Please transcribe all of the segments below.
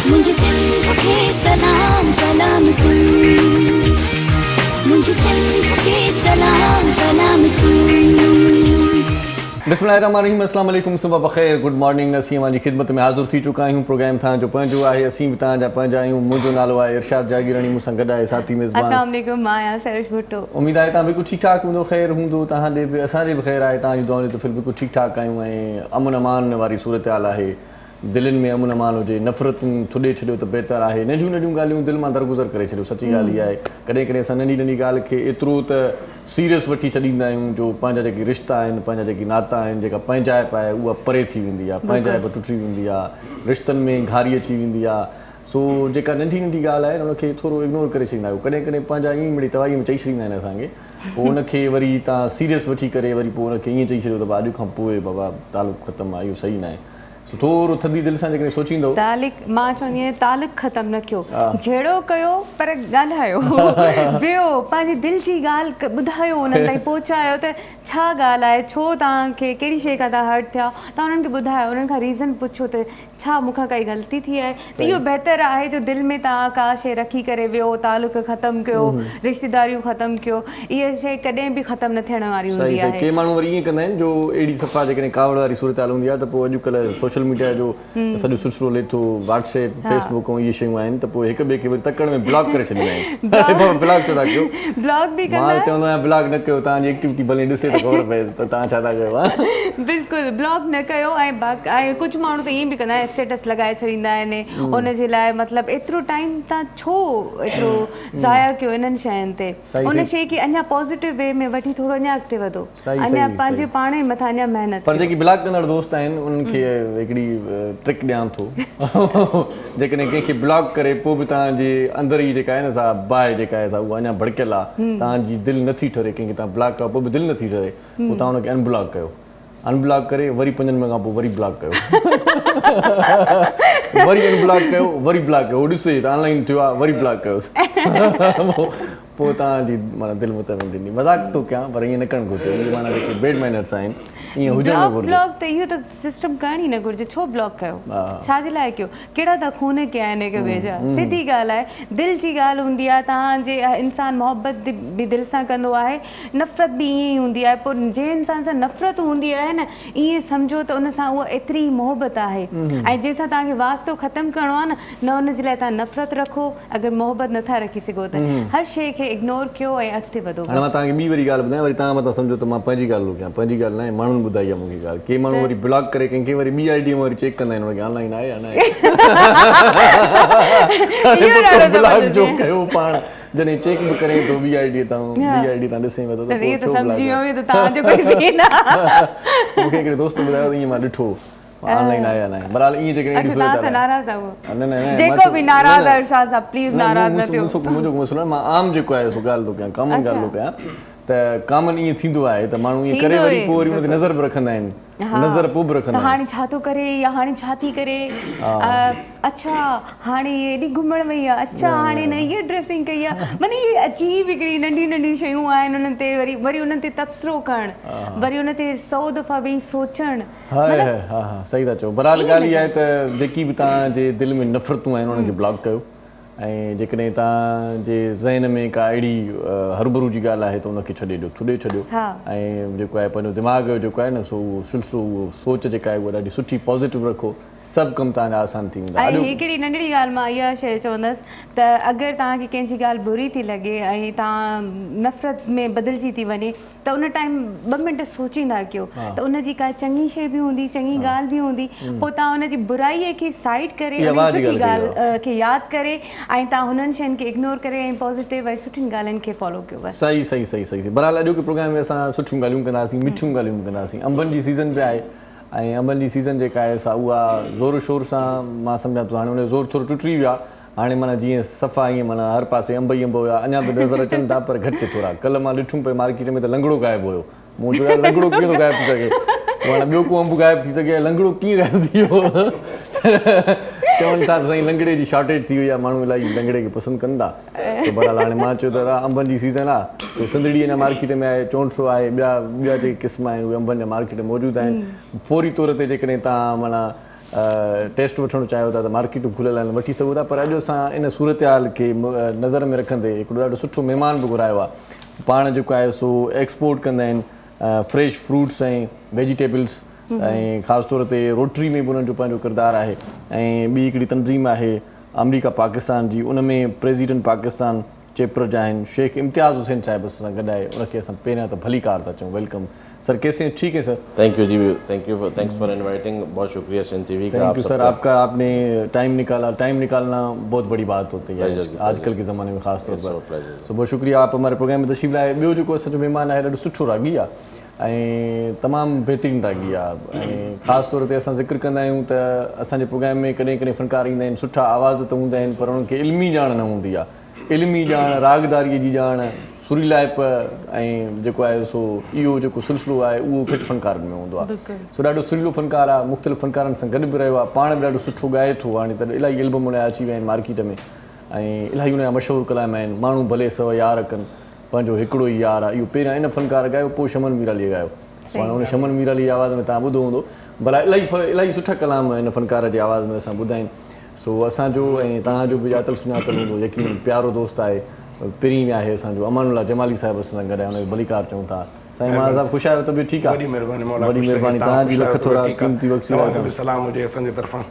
मुझे सिंध के सलाम सलाम सुन, मुझे सिंध के सलाम सलाम सुन। बिस्मिल्लाहिर्रहमानिर्रहीम, अस्सलाम वालेकुम, सुबह बख़ैर, गुड मॉर्निंग। असीं अवां जी ख़िदमत में हाज़िर थी चुका आहियूं। प्रोग्राम तव्हांजो पंहिंजो आहे, असीं बि तव्हांजा पंहिंजा आहियूं। मुंहिंजो नालो आहे इरशाद जागीरानी, मूंसां गॾु आहे साथी मेज़बान। अस्सलाम वालेकुम, मां आहियां सरिश भुट्टो। उमेद आहे तव्हां बिल्कुलु ठीकु ठाक हूंदो, ख़ैर हूंदो, तव्हांजे बि असांजे बि ख़ैर आहे। तव्हांजी दुआउनि जो बिल्कुलु ठीकु ठाक आहियूं ऐं अमन अमान वारी सूरत हाल आहे। दिलनि में अमन अमान हुजे, नफ़रतूं थुॾे छॾियो त बहितर आहे। नंढियूं नंढियूं ॻाल्हियूं दिलि मां दरगुज़र करे छॾियो, सची ॻाल्हि इहा आहे। कॾहिं कॾहिं असां नंढी नंढी ॻाल्हि खे एतिरो त सीरियस वठी छॾींदा आहियूं जो पंहिंजा जेके रिश्ता आहिनि, पंहिंजा जेके नाता आहिनि, जेका पंहिंजाइप आहे उहा परे थी वेंदी आहे, पंहिंजाइप टुटी वेंदी आहे, रिश्तनि में घारी अची वेंदी आहे। सो जेका नंढी नंढी ॻाल्हि आहे उनखे थोरो इग्नोर करे छॾींदा आहियूं। कॾहिं कॾहिं पंहिंजा ईअं मिड़ी तवाई में चई छॾींदा आहिनि असांखे, पोइ उनखे वरी तव्हां सीरियस वठी करे वरी पोइ उनखे ईअं चई छॾियो त अॼु खां पोइ बाबा तालुक़ु ख़तमु आहे, इहो सही न आहे। सो थोरो थधी दिलि सां जेकॾहिं सोचींदो मां चवंदी आहियां तालुक़ु ख़तमु न कयो, जहिड़ो कयो पर ॻाल्हायो, वियो पंहिंजी दिलि जी ॻाल्हि ॿुधायो, उन्हनि ताईं पहुचायो त छा ॻाल्हि आहे, छो तव्हांखे कहिड़ी शइ खां तव्हां हर्ट थिया, तव्हां उन्हनि खे ॿुधायो, उन्हनि खां रीज़न पुछो त छा मूंखां काई ग़लती थी आहे। त इहो बहितर आहे जो दिलि में तव्हां का शइ रखी करे वियो, तालुक़ु ख़तमु कयो, रिश्तेदारियूं ख़तमु कयो। इहा शइ कॾहिं बि ख़तमु न थियण वारी हूंदी आहे। के माण्हू वरी ईअं कंदा आहिनि जो अहिड़ी सफ़ा जेकॾहिं कावड़ वारी सूरत हाल हूंदी आहे त पोइ अॼुकल्ह सोशल मीडिया जो सॼो सिलसिलो लेथो, व्हाट्सएप, फेसबुक ऐं इहे शयूं आहिनि त पोइ हिक ॿिए खे वरी तकड़ में ब्लॉक करे छॾींदा आहिनि। ब्लॉक छो था कयो? ब्लॉक बि कंदा मां चवंदो आहियां ब्लॉक न कयो, तव्हांजी एक्टिविटी भले ॾिसे त ख़बर पए त तव्हां छा था कयो। बिल्कुलु ब्लॉक न कयो। ऐं कुझु माण्हू त ईअं बि कंदा आहिनि, स्टेटस लॻाए छॾींदा आहिनि उनजे लाइ, मतिलबु एतिरो टाइम तव्हां छो एतिरो ज़ाया कयो इन्हनि शयुनि ते। उन शइ खे अञा पॉज़िटिव वे में वठी थोरो अञा अॻिते वधो, अञा पंहिंजे पाण ई मथां अञा महिनत। पर जेकी ब्लॉक कंदड़ दोस्त आहिनि उन्हनि खे हिकिड़ी ट्रिक ॾियां थो, जेकॾहिं कंहिंखे ब्लॉक करे पोइ बि तव्हांजे अंदरि ई जेका आहे न सा बाहि जेका आहे उहा अञा भड़कियल आहे, तव्हांजी दिलि नथी ठरे, कंहिंखे तव्हां ब्लॉक कयो पोइ बि दिलि नथी ठरे, पोइ तव्हां हुनखे अनब्लॉक कयो। अनब्लॉक करे वरी 5 मिंट खां पोइ वरी ब्लॉक कयो, वरी अनब्लॉक कयो, वरी ब्लॉक कयो, ॾिसे त ऑनलाइन थियो आहे, वरी ब्लॉक कयोसि। पोइ तव्हांजी माना दिलि मुतमिन ॾिनी। मज़ाक थो कयां पर ईअं न करणु घुरिजे, माना जेके बैड मैनर्स आहिनि ईअं हुजणु न घुरिजे। ब्लॉक त इहो त सिस्टम करण ई न घुरिजे। छो ब्लॉक कयो, छाजे लाइ कयो, कहिड़ा था खून कया आहिनि हिक ॿिए जा। सिधी ॻाल्हि आहे, दिलि जी ॻाल्हि हूंदी आहे। तव्हांजे इंसानु मोहबत बि दिलि सां कंदो आहे, नफ़रत बि ईअं ई हूंदी आहे। पोइ जंहिं इंसान सां नफ़रत हूंदी आहे न, ईअं सम्झो त उन सां उहा एतिरी मोहबत आहे, ऐं जंहिंसां तव्हांखे वास्तो ख़तमु करिणो आहे न उनजे लाइ तव्हां नफ़रत रखो। अगरि मोहबत नथा रखी सघो त हर शइ खे इग्नोर कयो ऐं अॻिते वधो। हाणे मां तव्हांखे ॿी वरी ॻाल्हि ॿुधायां, वरी तव्हां मथां सम्झो त मां पंहिंजी ॻाल्हि थो कयां। पंहिंजी ॻाल्हि न आहे, माण्हुनि ॿुधाई आहे मूंखे ॻाल्हि। के माण्हू वरी ब्लॉक करे कंहिंखे वरी ॿी आई डी में वरी चेक कंदा आहिनि हुनखे ऑनलाइन आहे या न आहे। ब्लॉक जो कयो पाण जॾहिं चेक बि करे थो ॿी आई डी तां ॾिसे वेठो त इहो त सम्झी वियो त तव्हांजो कोई सीन आहे। मूंखे हिकिड़े दोस्त ॿुधायो त ईअं मां ॾिठो ऑनलाइन आहे या न आहे। बहरहाल ईअं जेकॾहिं नाराज़ आहे, जेको बि नाराज़ आहे इरशाद साहब प्लीज़ नाराज़ न थियो। मुंहिंजो मसइलो मां आम जेको आहे सो ॻाल्हि थो कयां, कॉमन ॻाल्हि थो कयां त कॉमन ईअं थींदो आहे त माण्हू ईअं करे वरी पोइ वरी हुनते नज़र बि रखंदा आहिनि, नज़र पोइ बि रखंदा आहिनि। हाणे छा थो करे या हाणे छा थी करे, अच्छा हाणे हेॾी घुमण वई आहे, अच्छा हाणे न इहा ड्रेसिंग कई आहे। माना इहे अजीब हिकिड़ी नंढी नंढी शयूं आहिनि, उन्हनि ते वरी उन्हनि ते तबसरो करणु, वरी उन ते 100 दफ़ा वेही सोचणु। हा सही था चओ। बहरहाल ॻाल्हि इहा आहे त जेकी बि तव्हांजे दिलि में नफ़रतूं आहिनि उन्हनि खे ब्लॉक कयो, ऐं जेकॾहिं तव्हांजे ज़हन में का अहिड़ी हरूभरू जी ॻाल्हि आहे त उनखे छॾे ॾियो, थुॾे छॾियो। ऐं जेको आहे पंहिंजो दिमाग़ जो जेको आहे न सो सिलसिलो, उहो सोच जेका आहे उहा ॾाढी सुठी पॉज़िटिव रखो, सभु कमु तव्हांजा आसान थी वेंदा। ऐं हिकिड़ी नंढड़ी ॻाल्हि मां इहा शइ चवंदसि त अगरि तव्हांखे कंहिंजी ॻाल्हि बुरी थी लॻे ऐं तव्हां नफ़रत में बदिलजी थी वञे त उन टाइम 2 मिंट सोचींदा कयो त उनजी का चङी शइ बि हूंदी, चङी ॻाल्हि बि हूंदी। पोइ तव्हां उनजी बुराईअ खे साइड करे सुठी ॻाल्हि खे यादि करे ऐं तव्हां हुननि शयुनि खे इग्नोर करे ऐं पॉज़िटिव ऐं सुठियुनि ॻाल्हियुनि खे फॉलो कयो। बसि सही। बहरहाल अॼोके प्रोग्राम में असां सुठियूं ॻाल्हियूं कंदासीं, मिठियूं ॻाल्हियूं कंदासीं। अंबनि जी सीज़न बि आहे ऐं अंबनि जी सीज़न जेका आहे सा उहा ज़ोर शोर सां मां सम्झां थो हाणे उन जो ज़ोर थोरो टुटी वियो आहे। हाणे माना जीअं सफ़ा ईअं माना हर पासे अंब ई अंब हुया, अञा बि नज़र अचनि था पर घटि थोरा। कल्ह मां ॾिठुमि पिए मार्केट में त लंगड़ो गायबु हुयो। मूं चयो लंगड़ो कीअं थो गायबु थी सघे, हाणे ॿियो को अंब गायबु थी सघे, लंगड़ो कीअं गायबु थी वियो। चवनि था त साईं लंगड़े जी शॉर्टेज थी वई आहे, माण्हू इलाही लंगड़े खे पसंदि कंदा। त बहरहाल हाणे मां चयो त अंबनि जी सीज़न आहे, त सिंधड़ी अञा मार्केट में आहे, चौंठो आहे, ॿिया जेके क़िस्म आहिनि उहे अंबनि जा मार्केट में मौजूदु आहिनि। फौरी तौर ते जेकॾहिं तव्हां माना टेस्ट वठणु चाहियो था त मार्केटूं खुलियल आहिनि वठी सघो था। पर अॼु असां इन सूरत हाल खे नज़र में रखंदे हिकिड़ो ॾाढो सुठो महिमान बि घुरायो आहे। पाण जेको आहे सो एक्सपोर्ट कंदा आहिनि फ्रेश फ्रूट्स ऐं वेजिटेबल्स ऐं ख़ासि तौर ते रोटरी में बि उन्हनि जो पंहिंजो किरदारु आहे। ऐं ॿी हिकिड़ी तंज़ीम आहे अमरीका पाकिस्तान जी, उन में प्रेसिडेंट पाकिस्तान चैप्टर जा आहिनि शेख इम्तियाज़ हुसैन साहिब सां गॾु आहे। उनखे असां पहिरियां त भली कार था चऊं, वेलकम सर, कैसे हैं? ठीक है सर, थैंक यू जी, थैंक्स फॉर इनवाइटिंग, बहुत शुक्रिया सन टीवी का। थैंक यू सर, आपका आपने टाइम निकाला। टाइम निकालना बहुत बड़ी बात होती है आजकल के ज़माने में ख़ासि तौर पर। सो बहुत शुक्रिया, आप हमारे प्रोग्राम में तशरीफ़ लाए। ॿियो जेको असांजो महिमान आहे ॾाढो सुठो रागी आहे ऐं तमामु बहितरीनु रागी आहे। ऐं ख़ासि तौर ते असां ज़िक्र कंदा आहियूं त असांजे प्रोग्राम में कॾहिं कॾहिं फ़नकार ईंदा आहिनि, सुठा आवाज़ त हूंदा आहिनि पर उन्हनि खे इल्मी ॼाण न हूंदी आहे। इल्मी ॼाण, रागदारीअ जी ॼाण, सुरीलाइप ऐं जेको आहे सो इहो जेको सिलसिलो आहे उहो घटि फ़नकारनि में हूंदो आहे। सो ॾाढो सुरीलो फ़नकार आहे, मुख़्तलिफ़ फ़नकारनि सां गॾु बि रहियो आहे, पाण बि ॾाढो सुठो ॻाए थो। हाणे त इलाही एल्बम उन जा अची विया आहिनि मार्केट में ऐं इलाही उन जा मशहूरु कलाम आहिनि। माण्हू भले सव यार कनि, पंहिंजो हिकिड़ो ई यार आहे। इहो पहिरियां इन फ़नकार ॻायो, पोइ शमन मीराली ॻायो। पाण उन शमन मीराली जी आवाज़ में तव्हां ॿुधो हूंदो, भला इलाही सुठा कलाम इन फ़नकार जी आवाज़ में असां ॿुधा आहिनि। सो असांजो ऐं तव्हांजो बि ॼातल सुञातल हूंदो, यकीन प्यारो दोस्त आहे। पहिरीं आहे असांजो अमानुल्ला जमाली साहिब सां गॾु आहे, हुनखे भलीकार चऊं था। साईं महाराज साहिब ख़ुशि आहियो? तबियत ठीकु आहे? वॾी महिरबानी तव्हांजी, लख थोरा क़ीमती वक़्त सलाम हुजे असांजे तरफ़ां,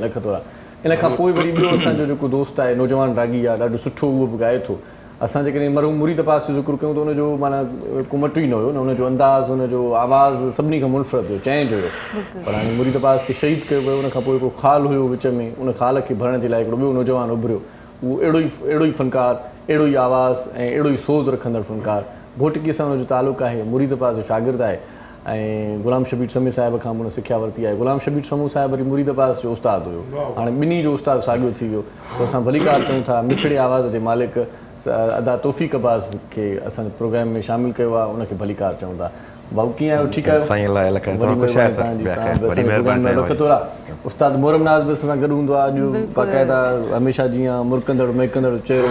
लख थोरा। इन खां पोइ वरी ॿियो असांजो जेको दोस्त आहे नौजवान रागी आहे, ॾाढो सुठो उहो बि ॻाए थो। असां जेकॾहिं मरहूम मुरीद पास जो ज़िक्र कयूं त हुनजो माना को मटु ई न हुयो न, हुनजो अंदाज़, हुनजो आवाज़ु सभिनी खां मुनफ़रद हुयो, चेंज हुयो। पर हाणे मुरीद पास खे शहीद कयो वियो, उनखां पोइ हिकिड़ो ख़ाल हुयो विच में, उन ख़ाल खे भरण जे लाइ हिकिड़ो ॿियो नौजवान उभरियो। उहो अहिड़ो ई फ़नकार, अहिड़ो ई आवाज़ ऐं अहिड़ो ई सोज़ रखंदड़ फ़नकार। भोटकीअ सां हुनजो तालुक़ु आहे, मुरीद पास जो शागिर्दु आहे ऐं ग़ुलाम शबीर शमी साहिब खां हुन सिखिया वरिती आहे। ग़ुलाम शबीर शमू साहिब वरी मुरीद पास जो उस्ताद हुयो, हाणे ॿिन्ही जो उस्ताद साॻियो थी वियो। सो असां भलीकार चऊं था मिठड़े आवाज़ जे मालिक अदा तौफ़ीक़ अब्बास खे असांजे प्रोग्राम में शामिलु कयो आहे, उनखे भलीकार चऊं था। भाऊ कीअं आहियो? ठीकु आहियो? उस्ताद मोहरम नाज़ बि असां सां गॾु हूंदो आहे अॼु बाक़ाइदा, हमेशह जीअं मुरकंदड़ महकंदड़ चहिरो।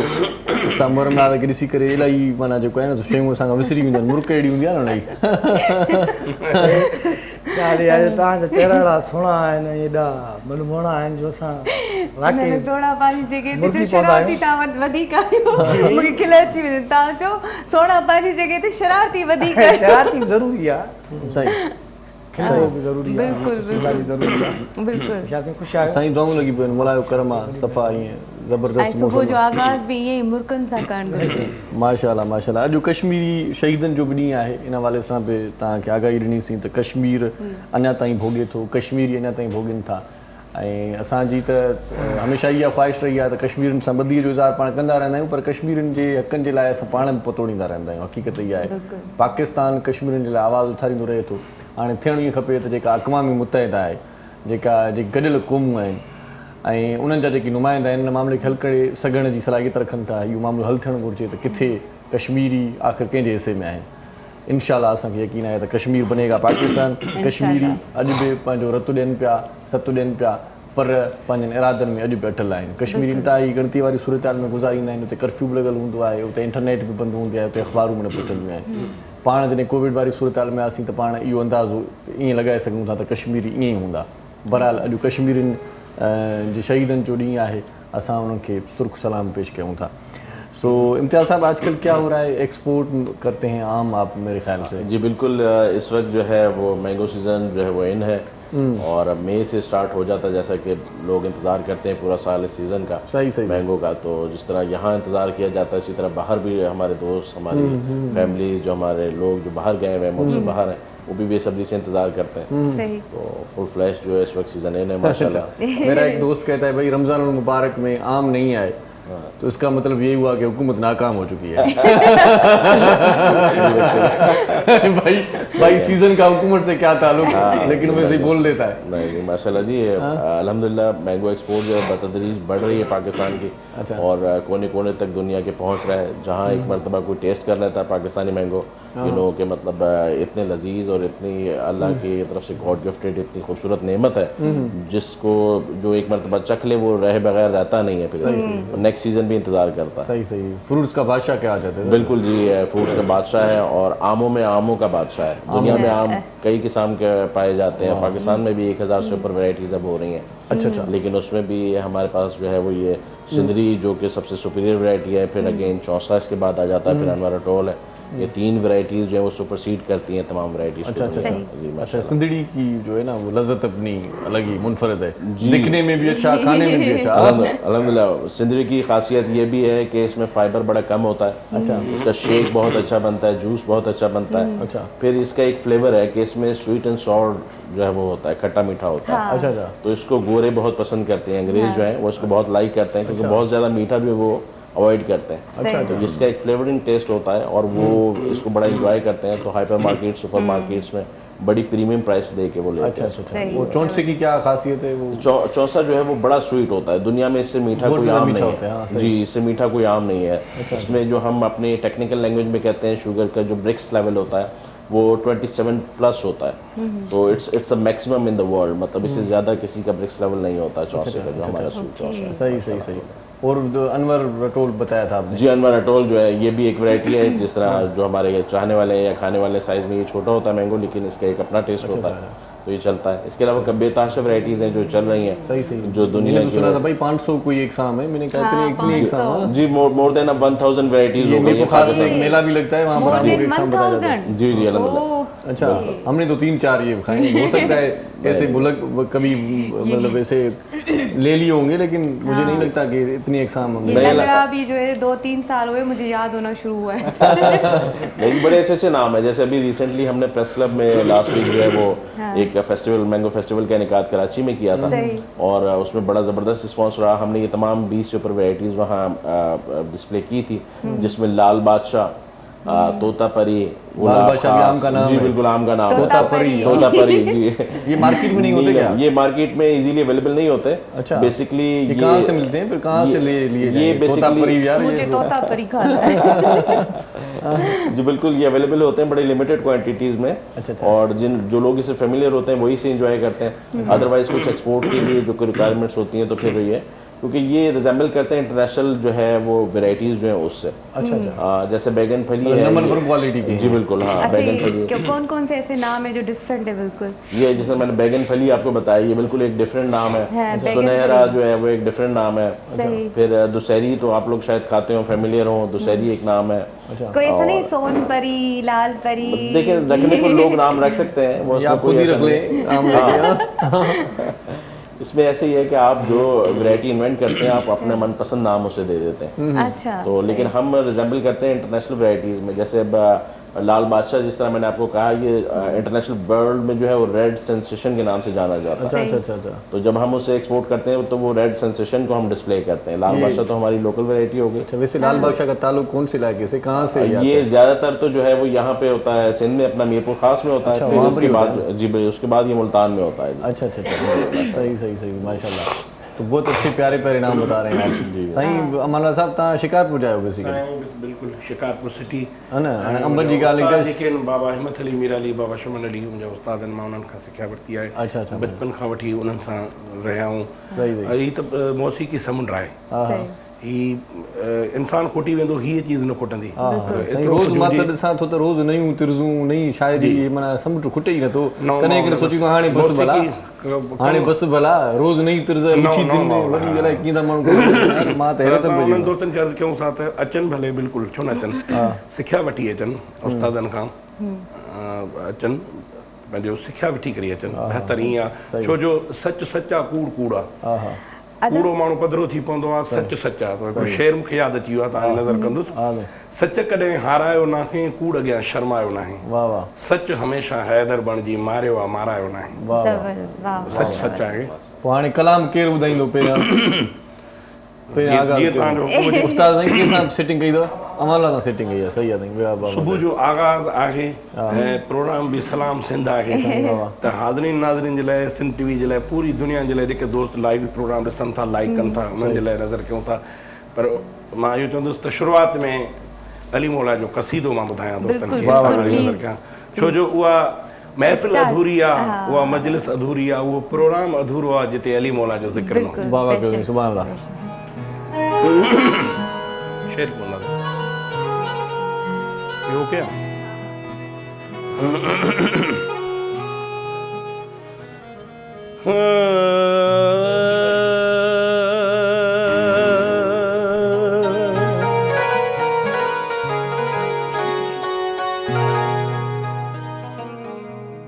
उस्ताद मोहरम नाज़ खे ॾिसी करे इलाही माना जेको आहे न शयूं असां खां विसरी वेंदियूं आहिनि, मुर्क अहिड़ी हूंदी आहे न हुनजी। तव्हांजा चहिरा ॾाढा सुहिणा आहिनि, एॾा मनमोहणा आहिनि जो असां सोना पंहिंजी जॻह ते शरारती तव्हां वधीक आहियो। मूंखे खिल अची वेंदी, तव्हां चओ सोना पंहिंजी जॻह ते शरारती वधीक आहे। शरारती ज़रूरी आहे, साईं खिलो बि ज़रूरी आहे, बिल्कुलु। ख़ुशि आहियो? साईं दुआऊं लॻी पियूं आहिनि, मुलायो करम आहे, सफ़ा ईअं ज़बरदस्त। सुबुह जो आगाज़ बि ईअं ई मुर्कनि सां करणु घुरिजे। माशाअल्लाह माशाअल्लाह। अॼु कश्मीरी शहीदनि जो बि ॾींहुं आहे, इन हवाले सां बि तव्हांखे आगाही ॾिनीसीं त कश्मीर अञा ताईं भोॻे थो, कश्मीरी अञा ताईं भोॻनि था। ऐं असांजी त हमेशह इहा ख़्वाहिश रही आहे त कश्मीरनि सां ॿधीअ जो इज़हार पाण कंदा रहंदा आहियूं, पर कश्मीरनि जे हक़नि जे लाइ असां पाण बि पतोड़ींदा रहंदा आहियूं। हक़ीक़त इहा आहे, पाकिस्तान कश्मीरनि जे लाइ आवाज़ु उथारींदो रहे थो। हाणे थियणु ईअं खपे त जेका अक़वामी मुतहिदा आहे, जेके गॾियल क़ौमूं आहिनि ऐं उन्हनि जा जेके नुमाइंदा आहिनि, इन मामले खे हल करे सघण जी सलाहियत रखनि था। इहो मामिलो हल थियणु घुरिजे त किथे कश्मीरी आख़िर कंहिंजे हिसे में आहिनि। इंशाअल्लाह असांखे यकीन आहे त कश्मीर बनेगा पाकिस्तान। कश्मीरी अॼु बि पंहिंजो रतु ॾियनि पिया, सतु ॾियनि पिया, पर पंहिंजनि इरादनि में अॼु बि अटल आहिनि। कश्मीरी इंतिहाई गणती वारी सूरत हाल में गुज़ारींदा आहिनि, उते कर्फ्यू बि लॻल हूंदो आहे, उते इंटरनेट बि बंदि हूंदी आहे, उते अख़बारूं बि न पहुचंदियूं आहिनि। पाण जॾहिं कोविड वारी सूरत हाल में आसीं त पाण इहो अंदाज़ो ईअं लॻाए सघूं था त कश्मीरी ईअं ई हूंदा। बहरहाल अॼु कश्मीरियुनि जे शहीदनि जो ॾींहुं आहे, असां उन्हनि खे सुर्ख़ सलाम पेश कयूं था। सो इम्तियाज़ साहब, आजकल क्या हो रहा है? एक्सपोर्ट करते हैं आम आप मेरे ख्याल से? जी बिल्कुल, इस वक्त जो है वो मैंगो सीज़न जो है वो इन है और मई से स्टार्ट हो जाता है, जैसा कि लोग इंतज़ार करते हैं पूरा साल इस सीज़न का, सही मैंगो का। तो जिस तरह यहाँ इंतज़ार किया जाता है, इसी तरह बाहर भी हमारे दोस्त, हमारी फैमिली, जो हमारे लोग जो बाहर गए हुए हैं, मुल्क से बाहर हैं, वो भी बेसब्री से इंतज़ार करते हैं। सही। तो फुल फ्लैश जो है इस वक्त सीज़न इन है माशाल्लाह। मेरा एक दोस्त कहता है भाई रमज़ान मुबारक में आम नहीं आए, तो इसका मतलब यही हुआ कि हुकूमत नाकाम हो चुकी है। भाई सीजन का हुकूमत से क्या ताल्लुक, लेकिन वैसे ही बोल देता है। नहीं माशाल्लाह जी, अल्हम्दुलिल्लाह मैंगो एक्सपोर्ट जो है बतदरीज बढ़ रही है पाकिस्तान की। और कोने कोने तक दुनिया के पहुंच रहा है। जहां एक मरतबा कोई टेस्ट कर लेता है पाकिस्तानी मैंगो, यू नो कि मतलब इतने लजीज और इतनी अल्लाह की तरफ से गॉड गिफ्टेड इतनी खूबसूरत नेमत है जिसको जो एक मरतबा चख ले वो रहे बगैर रहता नहीं है, फिर नेक्स्ट सीजन भी इंतजार करता है। सही सही, फ्रूट्स का बादशाह क्या आ जाते हैं। बिल्कुल जी, फ्रूट्स का बादशाह है और आमों में आमों का बादशाह है। दुनिया में आम कई किस्म के पाए जाते हैं, पाकिस्तान में भी 1000 से ऊपर वैरायटीज अब हो रही हैं। अच्छा, लेकिन उसमें भी हमारे पास जो है वो ये सिंदरी जो कि सबसे सुपीरियर वैरायटी है, फिर अगेन चौसा इसके बाद आ जाता है, फिर अनवर अटोल है। ये 3 वैरायटीज जो है वो सुपरसीड करती हैं तमाम वैरायटीज। अच्छा, सिंदड़ी की जो है ना वो लज्जत अपनी अलग ही मुनफरद है, दिखने में भी अच्छा, खाने में भी अच्छा। अल्हम्दुलिल्लाह, सिंदड़ी की खासियत ये भी है कि इसमें फाइबर बड़ा कम होता है। अच्छा, इसका शेक बहुत अच्छा बनता है, जूस बहुत अच्छा बनता है। अच्छा, फिर इसका एक फ्लेवर है कि इसमें स्वीट एंड सॉर जो है वो होता है, खट्टा मीठा होता है। अच्छा अच्छा, तो इसको गोरे बहुत पसंद करते हैं, अंग्रेज जो है वो इसको बहुत लाइक करते हैं क्योंकि बहुत ज़्यादा मीठा भी वो अवॉइड करते हैं। अच्छा, तो जिसका एक फ्लेवरिंग टेस्ट होता है और वो इसको बड़ा एंजॉय करते हैं। तो हाइपर मार्केट, सुपर मार्केट्स में बड़ी प्रीमियम प्राइस दे के वो लेते हैं। अच्छा, वो चौंसे की क्या खासियत है? वो चौसा जो है वो बड़ा स्वीट होता है, दुनिया में इससे मीठा कोई आम नहीं है। जी, इससे मीठा कोई आम नहीं है। इसमें जो हम अपने टेक्निकल लैंग्वेज में कहते हैं शुगर का जो ब्रिक्स लेवल होता है वो 27 प्लस होता है। तो it's a maximum in the world, मतलब इससे ज़्यादा किसी का ब्रिक्स लेवल नहीं होता चौसे का, जो हमारा स्वीट चौसा है। सही सही सही। और अनवर अटोल बताया था आपने। जी, अनवर अटोल जो है ये भी एक वैरायटी है। जिस तरह जो हमारे चाहने वाले या खाने वाले साइज़ में ये छोटा होता है मैंगो, लेकिन इसका एक अपना टेस्ट होता है, तो ये चलता है। इसके अलावा बेताशा वैरायटीज़ हैं जो चल रही हैं। सही सही, जो दुनिया में सुना था भाई 500 कोई एग्जाम है, मैंने कहा इतनी एग्जाम। जी, मोर देन 1000 वैरायटीज हो गई है। खास में मेला भी लगता है वहाँ पर, एग्जाम बताया जाता है। जी जी, अल्हम्दुलिल्लाह। अच्छा, हमने तो 3-4 ये खाए, हो सकता है ऐसे बुलक कभी मतलब ऐसे ले लिए होंगे, लेकिन मुझे नहीं लगता कि इतनी एग्जाम ये लग रहा अभी जो है 2-3 साल हुए मुझे याद होना शुरू हुआ है। नहीं, बड़े अच्छे अच्छे नाम है। जैसे अभी रिसेंटली हमने प्रेस क्लब में लास्ट वीक जो है वो एक फेस्टिवल, मैंगो फेस्टिवल का इनेकाद कराची में किया था और उसमें बड़ा ज़बरदस्त रिस्पॉन्स रहा। हमने ये तमाम 20 से ऊपर वैरायटीज़ वहाँ डिस्प्ले की थी, जिसमें लाल बादशाह, तोता परी, आम का नाम, जी बिल्कुल आम का नाम, तोता परी जी। ये मार्केट में नहीं होते क्या? ये मार्केट में इजीली अवेलेबल नहीं होते। अच्छा, बेसिकली ये कहाँ से मिलते हैं, फिर कहाँ से लिए ये बेसिकली यार मुझे तोता परी खाना है। जी बिल्कुल, ये अवेलेबल होते हैं बड़ी लिमिटेड क्वांटिटीज़ में। अच्छा, और जो लोग इससे फेमिलियर होते हैं वही से एंजॉय करते हैं। अदरवाइज कुछ एक्सपोर्ट के लिए जो रिक्वायरमेंट्स होती हैं तो फिर ये क्योंकि ये रिजेंबल करते हैं इंटरनेशनल जो है वो वैरायटीज जो है उससे। अच्छा, जैसे बैगन फली है, नंबर 1 क्वालिटी की। जी बिल्कुल, हाँ। अच्छा, बैगन फली कौन कौन से ऐसे नाम है जो डिफरेंट है? बिल्कुल ये जैसे मैंने बैगन फली आपको बताया, ये बिल्कुल एक डिफरेंट नाम है। सुनहरा जो है वो एक डिफरेंट नाम है। फिर दुसहरी तो आप लोग शायद खाते हो, फेमिलियर हो, दुसहरी एक नाम है। कोई ऐसा नहीं सोन परी, लाल परी? देखिए, रखने को लोग नाम रख सकते हैं, वो आप खुद ही रख ले। इसमें ऐसे ही है कि आप जो वैरायटी इन्वेंट करते हैं आप अपने मनपसंद नाम उसे दे देते हैं। अच्छा, तो लेकिन हम रिजेंबल करते हैं इंटरनेशनल वैरायटीज़ में। जैसे लाल बादशाह, जिस तरह मैंने आपको कहा, ये इंटरनेशनल वर्ल्ड में जो है वो रेड सेंसेशन के नाम से जाना जाता है। अच्छा। तो जब हम उसे एक्सपोर्ट करते हैं तो वो रेड सेंसेशन को हम डिस्प्ले करते हैं। लाल बादशाह तो हमारी लोकल वैरायटी हो गई। अच्छा, वैसे लाल बादशाह का ताल्लुक कौन से इलाके से, कहाँ से? ये ज़्यादातर तो जो है वो यहाँ पे होता है, सिंध में अपना मीरपुर खास में होता है। फिर उसके बाद जी भाई उसके बाद ये मुल्तान में होता है। अच्छा, सही माशाल्लाह। तो बहुत अच्छे प्यारे प्यारे नाम बता रहे हैं आप। सही अमला साहब, तव्हां शिकारपुर जाओ बेसिकली? बिल्कुल, शिकारपुर सिटी है ना। अंबन जी ॻाल्हि कयो, लेकिन बाबा हिम्मत अली, मीर अली, बाबा शमन अली मुंहिंजा उस्ताद आहिनि, मां उन्हनि खां सिखिया वरिती आहे। अच्छा, बचपन खां वठी उन्हनि सां रहिया आहियूं। हीअ त मौसीक़ी समुंड आहे, ही इंसान खोटी वेंदो, हीअ चीज़ न खोटंदी। रोज़ मां त ॾिसां थो त रोज़ नयूं तिर्ज़ूं, नई शाइरी, माना समुंड खुटे ई नथो। कॾहिं कॾहिं सोचींदो हाणे बस भला रोज़ नई तिर्ज़, मिठी दिन में वरी अलाए कीअं था माण्हू। मां त हैरत में उन्हनि दोस्तनि खे अर्ज़ु कयूं था त अचनि भले, बिल्कुलु छो न अचनि, सिखिया वठी अचनि उस्तादनि खां, अचनि पंहिंजो सिखिया वठी करे अचनि। बहितर ईअं आहे, छो जो सच सच आहे, कूड़ कूड़ आहे। कूड़ो माण्हू पधरो थी पवंदो आहे, सच सच आहे। शेर मूंखे यादि अची वियो आहे, तव्हां नज़र कंदुसि। सच कॾहिं हारायो नाहे, कूड़ अॻियां शर्मायो नाहे। सच हमेशह हैदर बणिजी मारियो आहे, मारायो नाहे। सच सच आहे। पोइ हाणे कलाम केरु ॿुधाईंदो पहिरियां? उस्ताद सां सेटिंग कई अथव? अमला सां सेटिंग कई आहे, सही आहे। सुबुह जो आगाज़ आहे ऐं प्रोग्राम बि सलाम सिंध आहे। त हाज़रीन नाज़रीन जे लाइ, सिंध टीवी जे लाइ, पूरी दुनिया जे लाइ जेके दोस्त लाइव प्रोग्राम ॾिसनि था, लाइक कनि था, उन्हनि जे लाइ नज़र कयूं था। पर मां इहो चवंदुसि त शुरूआति में अली मौला जो कसीदो मां ॿुधायां थो बिल्कुलु, तनखे बिल्कुलु, तव्हांजे please, दरगाह। छो जो उहा महफ़िल Start, अधूरी आहे, हाँ। उहा मजलिस अधूरी आहे, उहो प्रोग्राम अधूरो आहे जिते अली मौला जो ज़िक्र न हो। बिल्कुलु, वाह वाह बेशक, सुभान अल्लाह। बेशक। शेर बोला ये हो क्या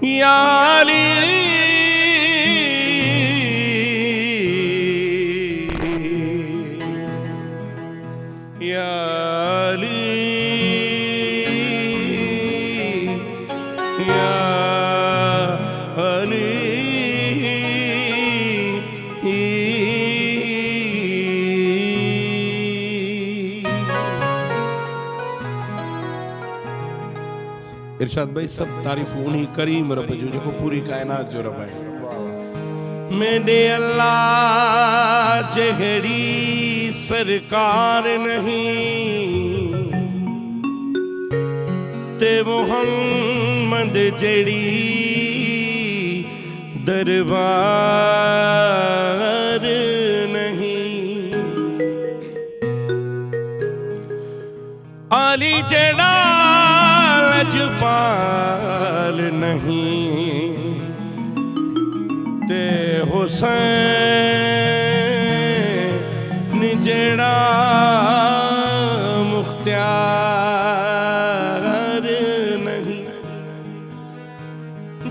या अली या अली या अली इरशाद भाई सब तारीफ उन्हीं करीम रब जो जेको पूरी कायनात जो रब है। मेरे अल्लाह जहरी सरकार नहीं ते मोहम्मद जड़ी दरबार नहीं। आली जड़ा लजपाल नहीं ते हुसैन जड़ा मुख्तियार नहीं।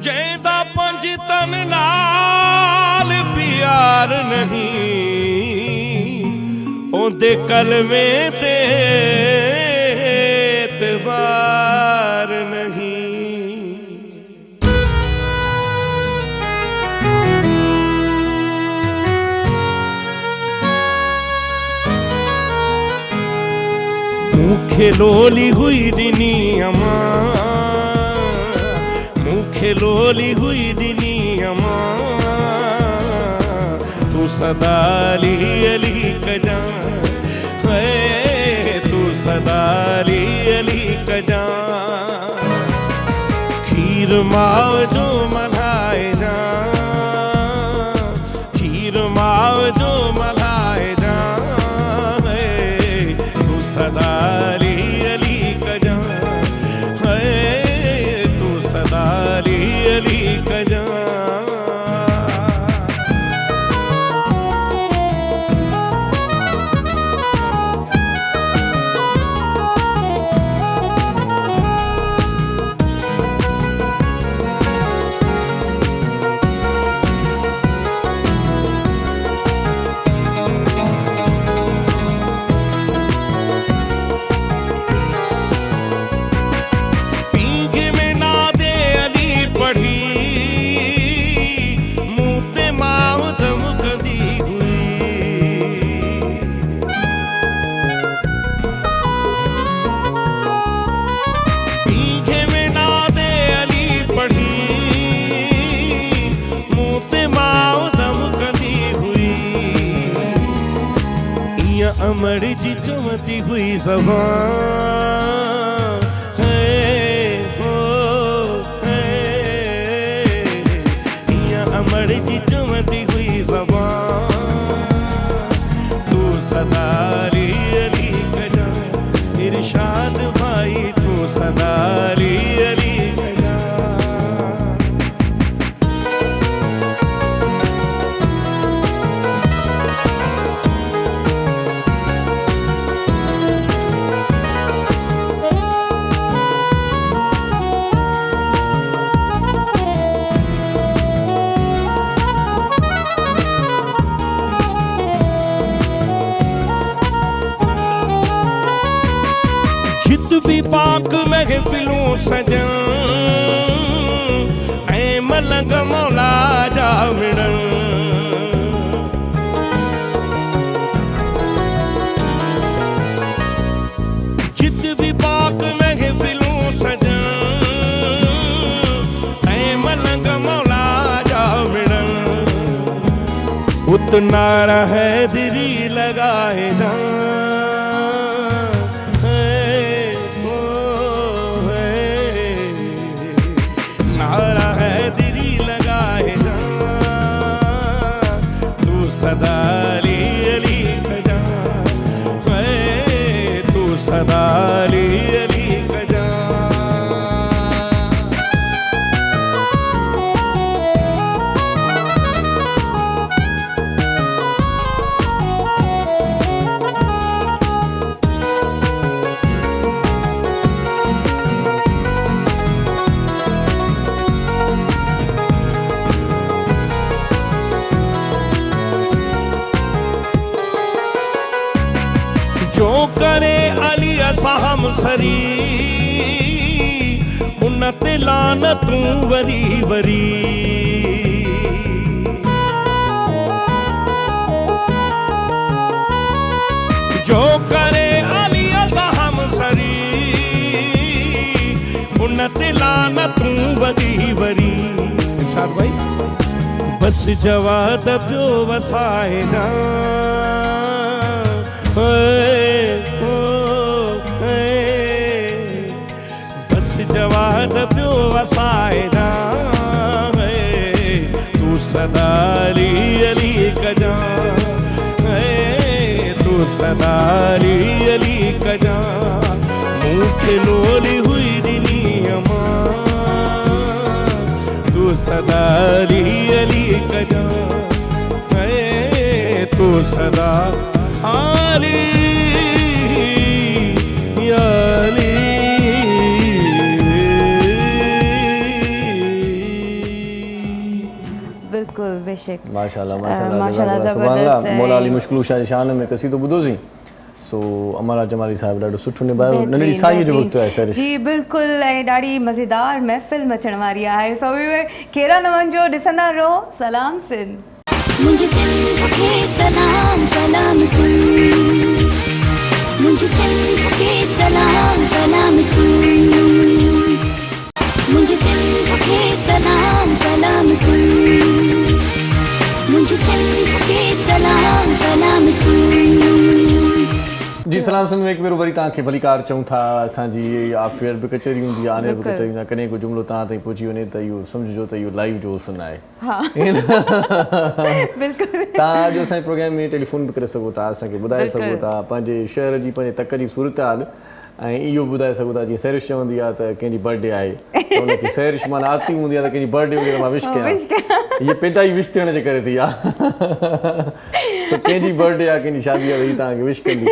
जैदा पंज तन नाल प्यार नहीं ओंदे कलमे ते एतबार नहीं। मुखे लोली हुई रिनी अमा मुखे लोली हुई रिनी अमा तू सदाली अली कजा है तू सदाली अली कजा। खीर माव जो मलाए जा खीर माव जो मलाए जा तू सदाली अली कजा है तू सदाली अली कजा। अमर जी चमती हुई ज़बान है हो है या अमर जी चमती हुई ज़बान तू सदाली अली कजा। इरशाद भाई तू सदाली अली कजा। भी पाक महफिलों सजन ऐ मलंग मौला जा मिलन। जित भी पाक महफिलों सजन ऐ मलंग मौला जा मिलन। उतना है दिरी लगाए जा जो करे अली असाम सरी उन्नत लानतूं वरी वरी जो करे अली असाम सरी उन्नत लानतूं वरी वरी इरशाद भाई बस जवाद पियो वसाए जा बस जवाद पियो वसाए जा तू सदारी अली कजा तू सदारी अली कजा मुझे लोली हुई दिनी अमा तू सदारी अली कजा तू सदा आली याली बिल्कुल बेशक माशाल्लाह माशाल्लाह माशाल्लाह ज़बरदस्त है। मौला अली मुश्किल शाह शान में कसीदो ॿुधोसीं सो अमरा जमाली साहिब ॾाढो सुठो निभायो नंढड़ी साईअ जो वक़्तु आहे सर जी बिल्कुलु ऐं ॾाढी मज़ेदार महफ़िल अचण वारी आहे सो कहिड़ा न वञो ॾिसंदा रहो सलाम सिंध मुझे सिंध के सलाम सलाम सिंध मुझे सिंध के सलाम सलाम सिंध मुझे सिंध के सलाम सलाम सिंध मुझे सिंध के सलाम सलाम सिंध जी सलाम सिंध में हिकु भेरो वरी तव्हांखे भलीकार चऊं था असांजी आफियर बि कचहरी हूंदी आहे आने बि कचहरी हूंदी आहे कॾहिं को जुमिलो तव्हां ताईं पहुची वञे त इहो सम्झिजो त इहो लाइव जो हुस्न आहे बिल्कुलु तव्हां अॼु असांजे प्रोग्राम में टेलीफोन बि करे सघो था असांखे ॿुधाए सघो था पंहिंजे शहर जी पंहिंजे तक जी सूरत हाल ऐं इहो ॿुधाए सघो था जीअं सैरिश चवंदी आहे त कंहिंजी बर्थडे आहे त हुनखे सैरिश माना आती हूंदी आहे त कंहिंजी बर्थडे हुजे त मां विश कयां हीअ पैदा ई विश थियण जे करे थी आहे सो कंहिंजी बर्थडे आहे कंहिंजी शादी आहे त हीअ तव्हांखे विश कंदी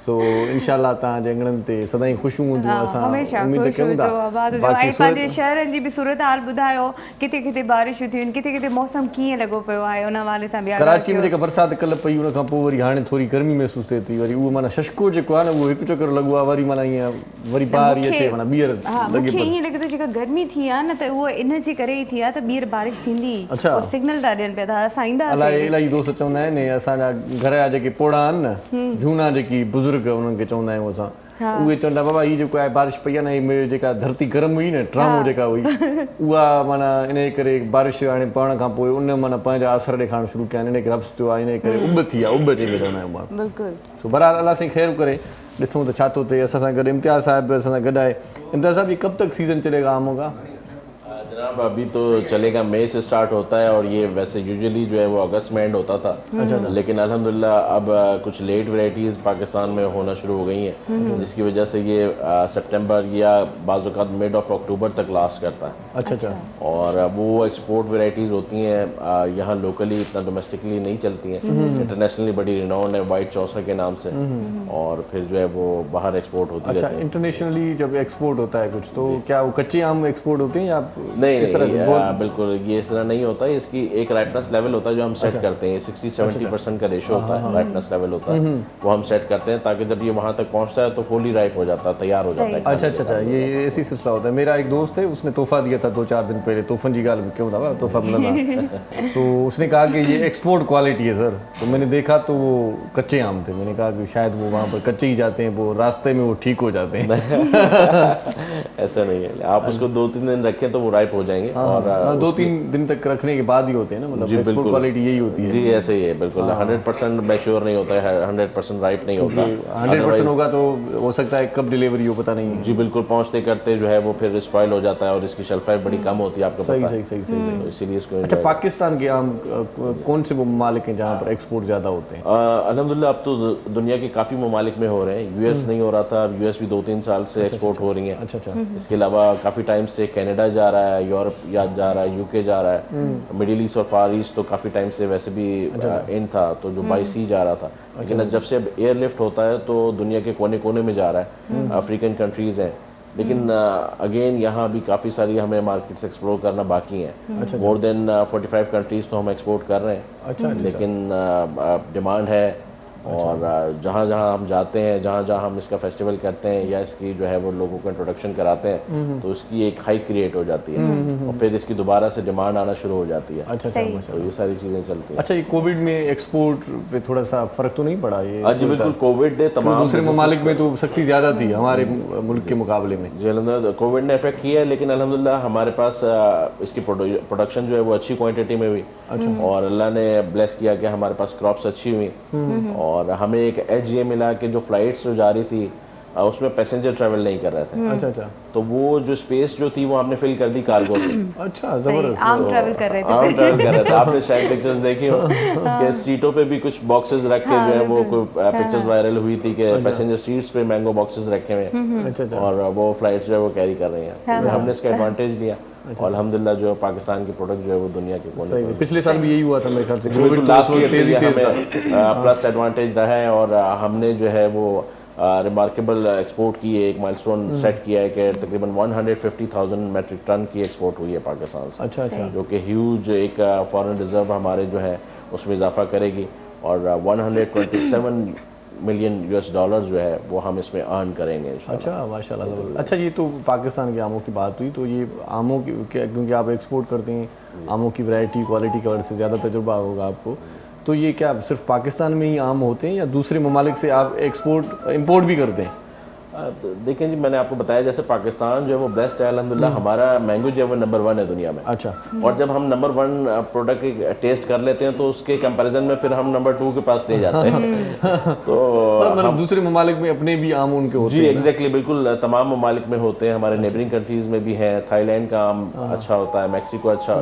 सो इंशाल्लाह तव्हांजे अंगणनि ते सदाईं ख़ुशियूं हूंदियूं असां हमेशह उमेद ख़ुशि कयूं था हुजो आबाद हुजो बाक़ी ऐं पंहिंजे शहरनि जी बि सूरत हाल ॿुधायो किथे किथे बारिशूं थियूं आहिनि किथे किथे मौसम कीअं लॻो पियो आहे उन हवाले सां बि कराची में जेका बरसाति कल्ह पई उन खां पोइ वरी हाणे थोरी गर्मी महसूसु थिए थी वरी उहो माना शशको जेको आहे न उहो हिकु चकर लॻो आहे वरी माना ईअं वरी ॿाहिरि ई अचे माना ॿीहर मूंखे ईअं लॻे थो जेका गर्मी थी आहे न त उहो इन जे करे ई थी आहे त ॿीहर बारिश थींदी सिग्नल था ॾियनि पिया था असां ईंदा अलाए इलाही दोस्त चवंदा आहिनि असांजा घर जा जेके पोड़ा आहिनि न झूना जेकी बुज़ुर्ग उन्हनि खे चवंदा आहियूं असां उहे चवंदा बाबा हीअ जेको आहे बारिश पई आहे न हीअ जेका धरती गरम हुई न ट्रामो जेका हुई उहा माना इन करे बारिश हाणे पवण खां पोइ उन माना पंहिंजा असर ॾेखारणु शुरू कया आहिनि इन करे रब्स थियो आहे इन करे उब थी आहे उब चई चवंदा आहियूं पाण बिल्कुलु सो बहरहाल अलाह साईं ख़ैरु करे ॾिसूं त छा थो थिए असां सां गॾु इम्तियाज़ साहिब बि असां सां गॾु आहे इम्तियाज़ साहिब ये कब तक सीज़न चलेगा आमों का जनाब अभी तो चलेगा मई से स्टार्ट होता है और ये वैसे यूजुअली जो है वो अगस्त में एंड होता था लेकिन अल्हम्दुलिल्लाह अब कुछ लेट वैराइटीज़ पाकिस्तान में होना शुरू हो गई हैं जिसकी वजह से ये सितंबर या बाज़ औक़ात मिड ऑफ अक्टूबर तक लास्ट करता है अच्छा और वो एक्सपोर्ट वैराइटीज़ होती हैं यहाँ लोकली इतना डोमेस्टिकली नहीं चलती हैं इंटरनेशनली बड़ी रिनाउंड है वाइट चौसा के नाम से और फिर जो है वो बाहर एक्सपोर्ट होती है अच्छा इंटरनेशनली जब एक्सपोर्ट होता है कुछ तो क्या वो कच्चे आम एक्सपोर्ट होते हैं या नहीं बिल्कुल ये इस तरह नहीं होता है इसकी एक राइटनेस लेवल होता है जो हम सेट करते हैं 60-70% का रेशो होता है राइटनेस लेवल होता है वो हम सेट करते हैं ताकि जब ये वहाँ तक पहुँचता है तो फुली राइप हो जाता है तैयार हो जाता है अच्छा ये ऐसी सिलसिला होता है मेरा एक दोस्त है उसने तोहफा दिया था 2-4 दिन पहले तोहफन की गाल क्यों था तोहफा मिला तो उसने कहा कि ये एक्सपोर्ट क्वालिटी है सर तो मैंने देखा तो वो कच्चे आम थे मैंने कहा कि शायद वो वहाँ पर कच्चे ही जाते हैं वो रास्ते में वो ठीक हो जाते हैं ऐसा नहीं है आप उसको 2-3 दिन रखें तो वो राइप हो जाएंगे और 2-3 दिन तक रखने के बाद ही होते हैं ना मतलब एक्सपोर्ट क्वालिटी यही होती है जी ऐसे ही है बिल्कुल 100% मैच्योर नहीं होता है 100% राइप नहीं होता 100% होगा तो हो सकता है कब डिलीवरी हो पता नहीं जी बिल्कुल पहुंचते करते जो है वो फिर स्पॉइल हो जाता है और इसकी शेल्फ लाइफ बड़ी कम होती है आपको पता है सही इसीलिए इसको अच्छा पाकिस्तान के आम कौन से वो ममालिक हैं जहाँ पर एक्सपोर्ट ज़्यादा होते हैं अल्हम्दुलिल्लाह अब तो दुनिया के काफ़ी ममालिक में हो रहे हैं यूएस नहीं हो रहा था अब यूएस भी 2-3 साल से एक्सपोर्ट हो रही हैं अच्छा इसके अलावा काफ़ी टाइम से कनाडा जा रहा है यूरोप जा रहा है यूके जा रहा है मिडिल ईस्ट और फार ईस्ट तो काफ़ी टाइम से वैसे भी इन था तो जो बाई सी जा रहा था लेकिन जब से अब एयरलिफ्ट होता है तो दुनिया के कोने कोने में जा रहा है अफ्रीकन कंट्रीज़ हैं लेकिन अगेन यहाँ भी काफ़ी सारी हमें मार्केट्स एक्सप्लोर करना बाकी हैं मोर देन 45 कंट्रीज़ तो हम एक्सपोर्ट कर रहे हैं लेकिन डिमांड है और जहाँ जहाँ हम जाते हैं, जहाँ जहाँ हम इसका फेस्टिवल करते हैं या इसकी जो है वो लोगों को इंट्रोडक्शन कराते हैं, तो इसकी एक हाइक क्रिएट हो जाती है और फिर इसकी दोबारा से डिमांड आना शुरू हो जाती है। अच्छा, तो ये सारी चीज़ें चलती हैं। अच्छा, ये कोविड में एक्सपोर्ट पे थोड़ा सा फर्क तो नहीं पड़ा? ये जी बिल्कुल, कोविड ने तमाम दूसरे ममालिक में तो सख्ती ज़्यादा थी हमारे मुल्क के मुकाबले में। जी अल्हम्दुलिल्लाह कोविड ने इफेक्ट किया है, लेकिन अल्हम्दुलिल्लाह हमारे पास इसकी प्रोडक्शन जो है वो अच्छी क्वांटिटी में हुई और अल्लाह ने ब्लेस किया कि हमारे पास क्रॉप्स अच्छी हुई और हमें एक एज ये मिला कि जो फ्लाइट्स जो जा रही थी उसमें पैसेंजर ट्रैवल नहीं कर रहे थे। अच्छा, तो वो जो स्पेस जो थी वो हमने फिल कर दी कार्गो से। अच्छा, जबरदस्त। आम ट्रैवल कर रहे थे। आम ट्रैवल कर रहे थे। आपने शायद पिक्चर्स देखी हो कि सीटों पे भी कुछ बॉक्सेस रख के जो है वो कोई पिक्चर्स वायरल हुई थी कि पैसेंजर सीट्स पे मैंगो बॉक्सेस रखे हुए और वो फ्लाइट्स जो है वो कैरी कर रही हैं। हमने इसका एडवांटेज लिया और अल्हम्दुलिल्लाह जो पाकिस्तान की प्रोडक्ट जो है वो दुनिया के कोने में। पिछले साल भी यही हुआ था मेरे ख्याल से। बिल्कुल, लास्ट ईयर से हमें प्लस एडवांटेज रहा है और हमने जो है वो रिमार्केबल एक्सपोर्ट की है, एक माइलस्टोन सेट किया है कि तकरीबन 150,000 मेट्रिक टन की एक्सपोर्ट हुई है पाकिस्तान से। अच्छा, जो कि ह्यूज एक फॉरेन रिजर्व हमारे जो है उसमें इजाफा करेगी और 127 मिलियन US डॉलर जो है वो हम इसमें अर्न करेंगे इंशाल्लाह। अच्छा, माशाल्लाह। अच्छा, ये तो पाकिस्तान के आमों की बात हुई, तो ये आमों की क्योंकि आप एक्सपोर्ट करते हैं, आमों की वैरायटी क्वालिटी की वजह से ज़्यादा तजुर्बा होगा आपको, तो ये क्या सिर्फ पाकिस्तान में ही आम होते हैं या दूसरे ममालिक से आप इंपोर्ट भी करते हैं? देखें जी, मैंने आपको बताया जैसे पाकिस्तान जो है वो बेस्ट है अल्हम्दुलिल्लाह, हमारा मैंगो जो है वो नंबर 1 है दुनिया में। अच्छा। और जब हम नंबर 1 प्रोडक्ट टेस्ट कर लेते हैं तो उसके कंपैरिजन में फिर हम नंबर 2 के पास ले जाते हैं। तो मतलब दूसरे ममालिक में अपने भी आम उनके होते हैं? जी एग्जैक्टली, बिल्कुल तमाम ममालिक में होते हैं। हमारे नेबरिंग कंट्रीज में भी हैं। थाईलैंड का आम अच्छा होता है, मैक्सिको अच्छा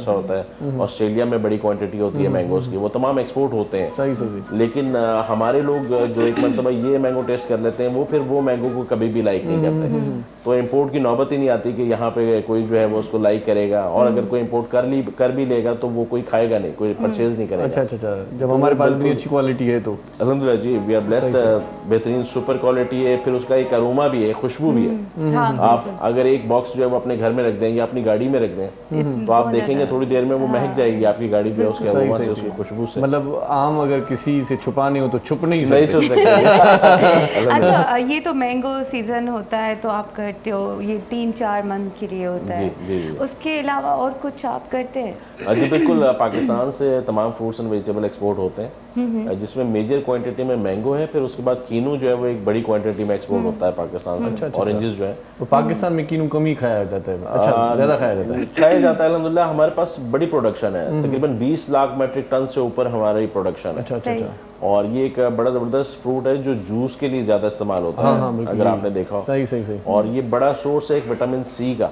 होता है, ऑस्ट्रेलिया में बड़ी क्वान्टिटी होती है मैंगोज की, वो तमाम एक्सपोर्ट होते हैं। सही। लेकिन हमारे लोग जो एक मरतबा ये मैंगो टेस्ट कर लेते हैं वो फिर वो मैंगो को कभी भी लाइक नहीं करते। तो इंपोर्ट की नौबत ही नहीं आती कि यहाँ पे कोई जो है वो उसको लाइक करेगा और अगर कोई इंपोर्ट कर भी लेगा तो वो कोई खाएगा नहीं, कोई परचेज नहीं करेगा। अच्छा, जब हमारे पास इतनी अच्छी क्वालिटी है तो अल्हम्दुलिल्लाह जी, वी आर ब्लेस्ड। बेहतरीन सुपर क्वालिटी है, फिर उसका एक अरोमा भी है, खुशबू भी है। आप अगर एक बॉक्स जो है वो अपने घर में रख दें या अपनी गाड़ी में रख दें तो आप देखेंगे थोड़ी देर में वो महक जाएगी आपकी गाड़ी जो है उसके अरोमा से, उसकी खुशबू से। मतलब आम अगर किसी से छुपाने हो तो छुप नहीं सकते। अच्छा, ये तो मैंगो सीजन होता है तो आप करते हो, ये 3-4 मंथ के लिए होता है। जी। उसके अलावा और कुछ आप करते हैं? जी बिल्कुल, पाकिस्तान से तमाम फ्रूट्स एंड वेजिटेबल एक्सपोर्ट होते हैं जिसमें मेजर क्वांटिटी में मैंगो है, फिर उसके बाद कीनू जो है वो एक बड़ी क्वांटिटी में एक्सपोर्ट होता है पाकिस्तान से। ऑरेंजेस जो है तो पाकिस्तान में कीनू कम ही खाया जाता है? अच्छा, ज़्यादा खाया जाता है अल्हम्दुलिल्लाह। हमारे पास बड़ी प्रोडक्शन है, तकरीबन 20 लाख मेट्रिक टन से ऊपर हमारी प्रोडक्शन है। अच्छा। और ये एक बड़ा ज़बरदस्त फ्रूट है जो जूस के लिए ज़्यादा इस्तेमाल होता है, अगर आपने देखा हो। सही। और ये बड़ा सोर्स है एक विटामिन सी का।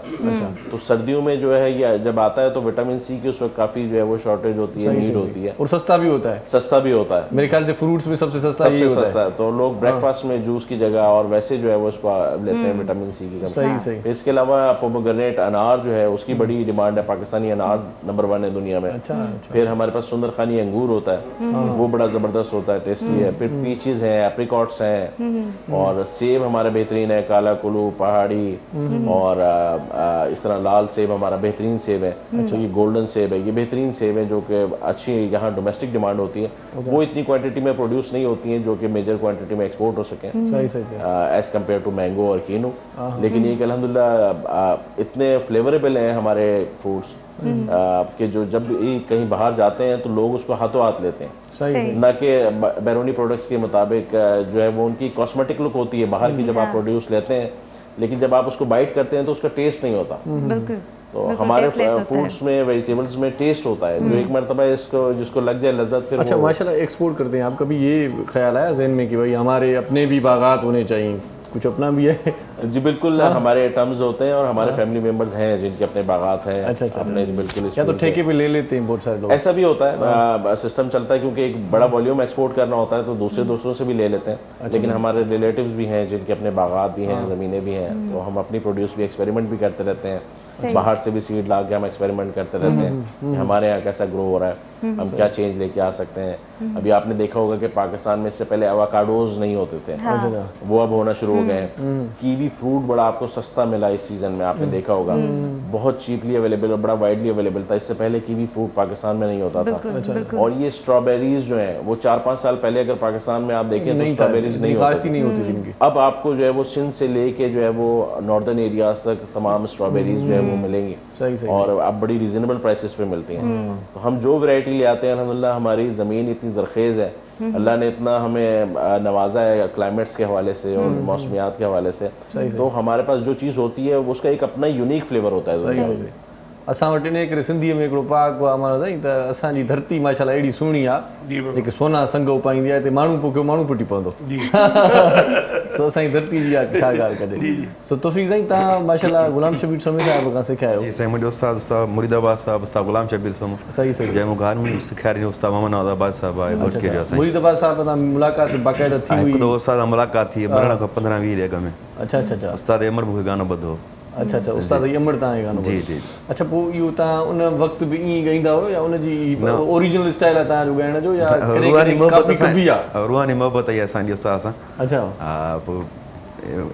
तो सर्दियों में जो है ये जब आता है तो विटामिन सी की उस वक्त काफ़ी जो है वो शॉर्टेज होती है, नीड होती है। और सस्ता भी होता है। मेरे ख्याल से फ्रूट्स में सबसे सस्ता है। तो लोग ब्रेकफास्ट में जूस की जगह और वैसे जो है वो उसको लेते हैं विटामिन सी की कमी। सही। इसके अलावा पोमोग्रेनेट अनार जो है उसकी बड़ी डिमांड है, पाकिस्तानी अनार नंबर 1 है दुनिया में। अच्छा। फिर हमारे पास सुंदर खानी अंगूर होता है, वो बड़ा ज़बरदस्त होता है, टेस्टी है। फिर पीचेस हैं, एप्रिकॉट्स हैं और सेब हमारा बेहतरीन है, काला कुलू, पहाड़ी और इस तरह लाल सेब हमारा बेहतरीन सेब है। तो ये गोल्डन सेब है, ये बेहतरीन सेब है जो कि अच्छी यहाँ डोमेस्टिक डिमांड होती है। वो इतनी क्वांटिटी में प्रोड्यूस नहीं होती हैं जो कि मेजर क्वांटिटी में एक्सपोर्ट हो सके एज कम्पेयर टू मैंगो और कीनू। लेकिन ये अल्हम्दुलिल्लाह इतने फ्लेवरेबल हैं हमारे फ्रूट्स कि जो जब कहीं बाहर जाते हैं तो लोग उसको हाथों हाथ लेते हैं, ना कि बैरूनी प्रोडक्ट्स के मुताबिक जो है वो उनकी कॉस्मेटिक लुक होती है बाहर की जब आप प्रोड्यूस लेते हैं, लेकिन जब आप उसको बाइट करते हैं तो उसका टेस्ट नहीं होता। तो हमारे फ्रूट्स में वेजिटेबल्स में टेस्ट होता है जो एक मरतबा इसको जिसको लग जाए लज्जत फिर। अच्छा, माशाल्लाह एक्सपोर्ट करते हैं आप, कभी ये ख्याल आया जहन में कि भाई हमारे अपने भी बागात होने चाहिए, कुछ अपना भी है? जी बिल्कुल, हमारे टर्म्स होते हैं और हमारे फैमिली मेंबर्स हैं जिनके अपने बागात हैं। अच्छा। अपने बिल्कुल या तो ठेके पे ले लेते हैं बहुत सारे लोग, ऐसा भी होता है। सिस्टम चलता है क्योंकि एक बड़ा वॉल्यूम एक्सपोर्ट करना होता है तो दूसरे दोस्तों से भी ले लेते हैं। लेकिन हमारे रिलेटिव्स भी हैं जिनके अपने बागात भी हैं, ज़मीनें भी हैं, तो हम अपनी प्रोड्यूस भी एक्सपेरिमेंट भी करते रहते हैं। बाहर से भी सीड ला के हम एक्सपेरिमेंट करते रहते हैं, हमारे यहाँ कैसा ग्रो हो रहा है, हम क्या चेंज लेके आ सकते हैं। अभी आपने देखा होगा कि पाकिस्तान में इससे पहले एवोकाडोज नहीं होते थे, वो अब होना शुरू हो गए हैं। कीवी फ्रूट बड़ा आपको सस्ता मिला इस सीज़न में, आपने देखा होगा बहुत चीपली अवेलेबल और बड़ा वाइडली अवेलेबल था। इससे पहले कीवी फ्रूट पाकिस्तान में नहीं होता था। और ये स्ट्रॉबेरीज जो हैं वो 4-5 साल पहले अगर पाकिस्तान में आप देखें तो स्ट्रॉबेरीज नहीं होती थी। अब आपको जो है वो सिंध से लेके जो है वो नॉर्दर्न एरियाज तक तमाम स्ट्रॉबेरीज जो है वो मिलेंगी और अब बड़ी रीजनेबल प्राइसेस पे मिलती हैं। तो हम जो वैरायटी ले आते हैं अल्हम्दुलिल्लाह, हमारी ज़मीन इतनी ज़रखेज़ है, अल्लाह ने इतना हमें नवाजा है क्लाइमेट्स के हवाले से और मौसमियात के हवाले से, तो हमारे पास जो चीज़ होती है उसका एक अपना यूनिक फ्लेवर होता है। असां वटि इन करे सिंधीअ में हिकिड़ो पाक हुआ माना साईं त असांजी धरती माशाल्लाह अहिड़ी सुहिणी आहे जेके सोना संग उपाईंदी आहे हिते माण्हू पोखियो माण्हू पुटी पवंदो। सो असांजी धरती जी आहे छा ॻाल्हि कॾहिं। सो तौफ़ीक़ साईं तव्हां माशाल्लाह गुलाम शबीर सोमी साहिब खां सिखिया आहियो? जी साईं, मुंहिंजो उस्ताद मुरीदाबाद साहिब उस्ताद गुलाम शबीर सोमी। सही सही। जंहिं मूंखे हारमोनियम सेखारी उस्ताद मोहम्मद आबाद साहिब आहे बुटके जो साईं। मुरीदाबाद साहिब सां मुलाक़ात बाक़ाइदा थी हुई? हिकु दफ़ो उस्ताद सां मुलाक़ात थी मरण खां 15-20 ॾींहं में। अच्छा अच्छा अच्छा। उस्ताद अमर मूंखे गानो ॿुधो। अच्छा अच्छा, उस्ताद अमर तव्हांखे गानो जी जी। अच्छा, पोइ इहो तव्हां उन वक़्तु बि ईअं ॻाईंदा हुयो या उनजी ओरिजिनल स्टाइल आहे तव्हांजो ॻाइण जो या रूहानी कॉपी कबी आहे? रूहानी मोहबत आई असांजी उस्ताद सां। अच्छा। हा, पोइ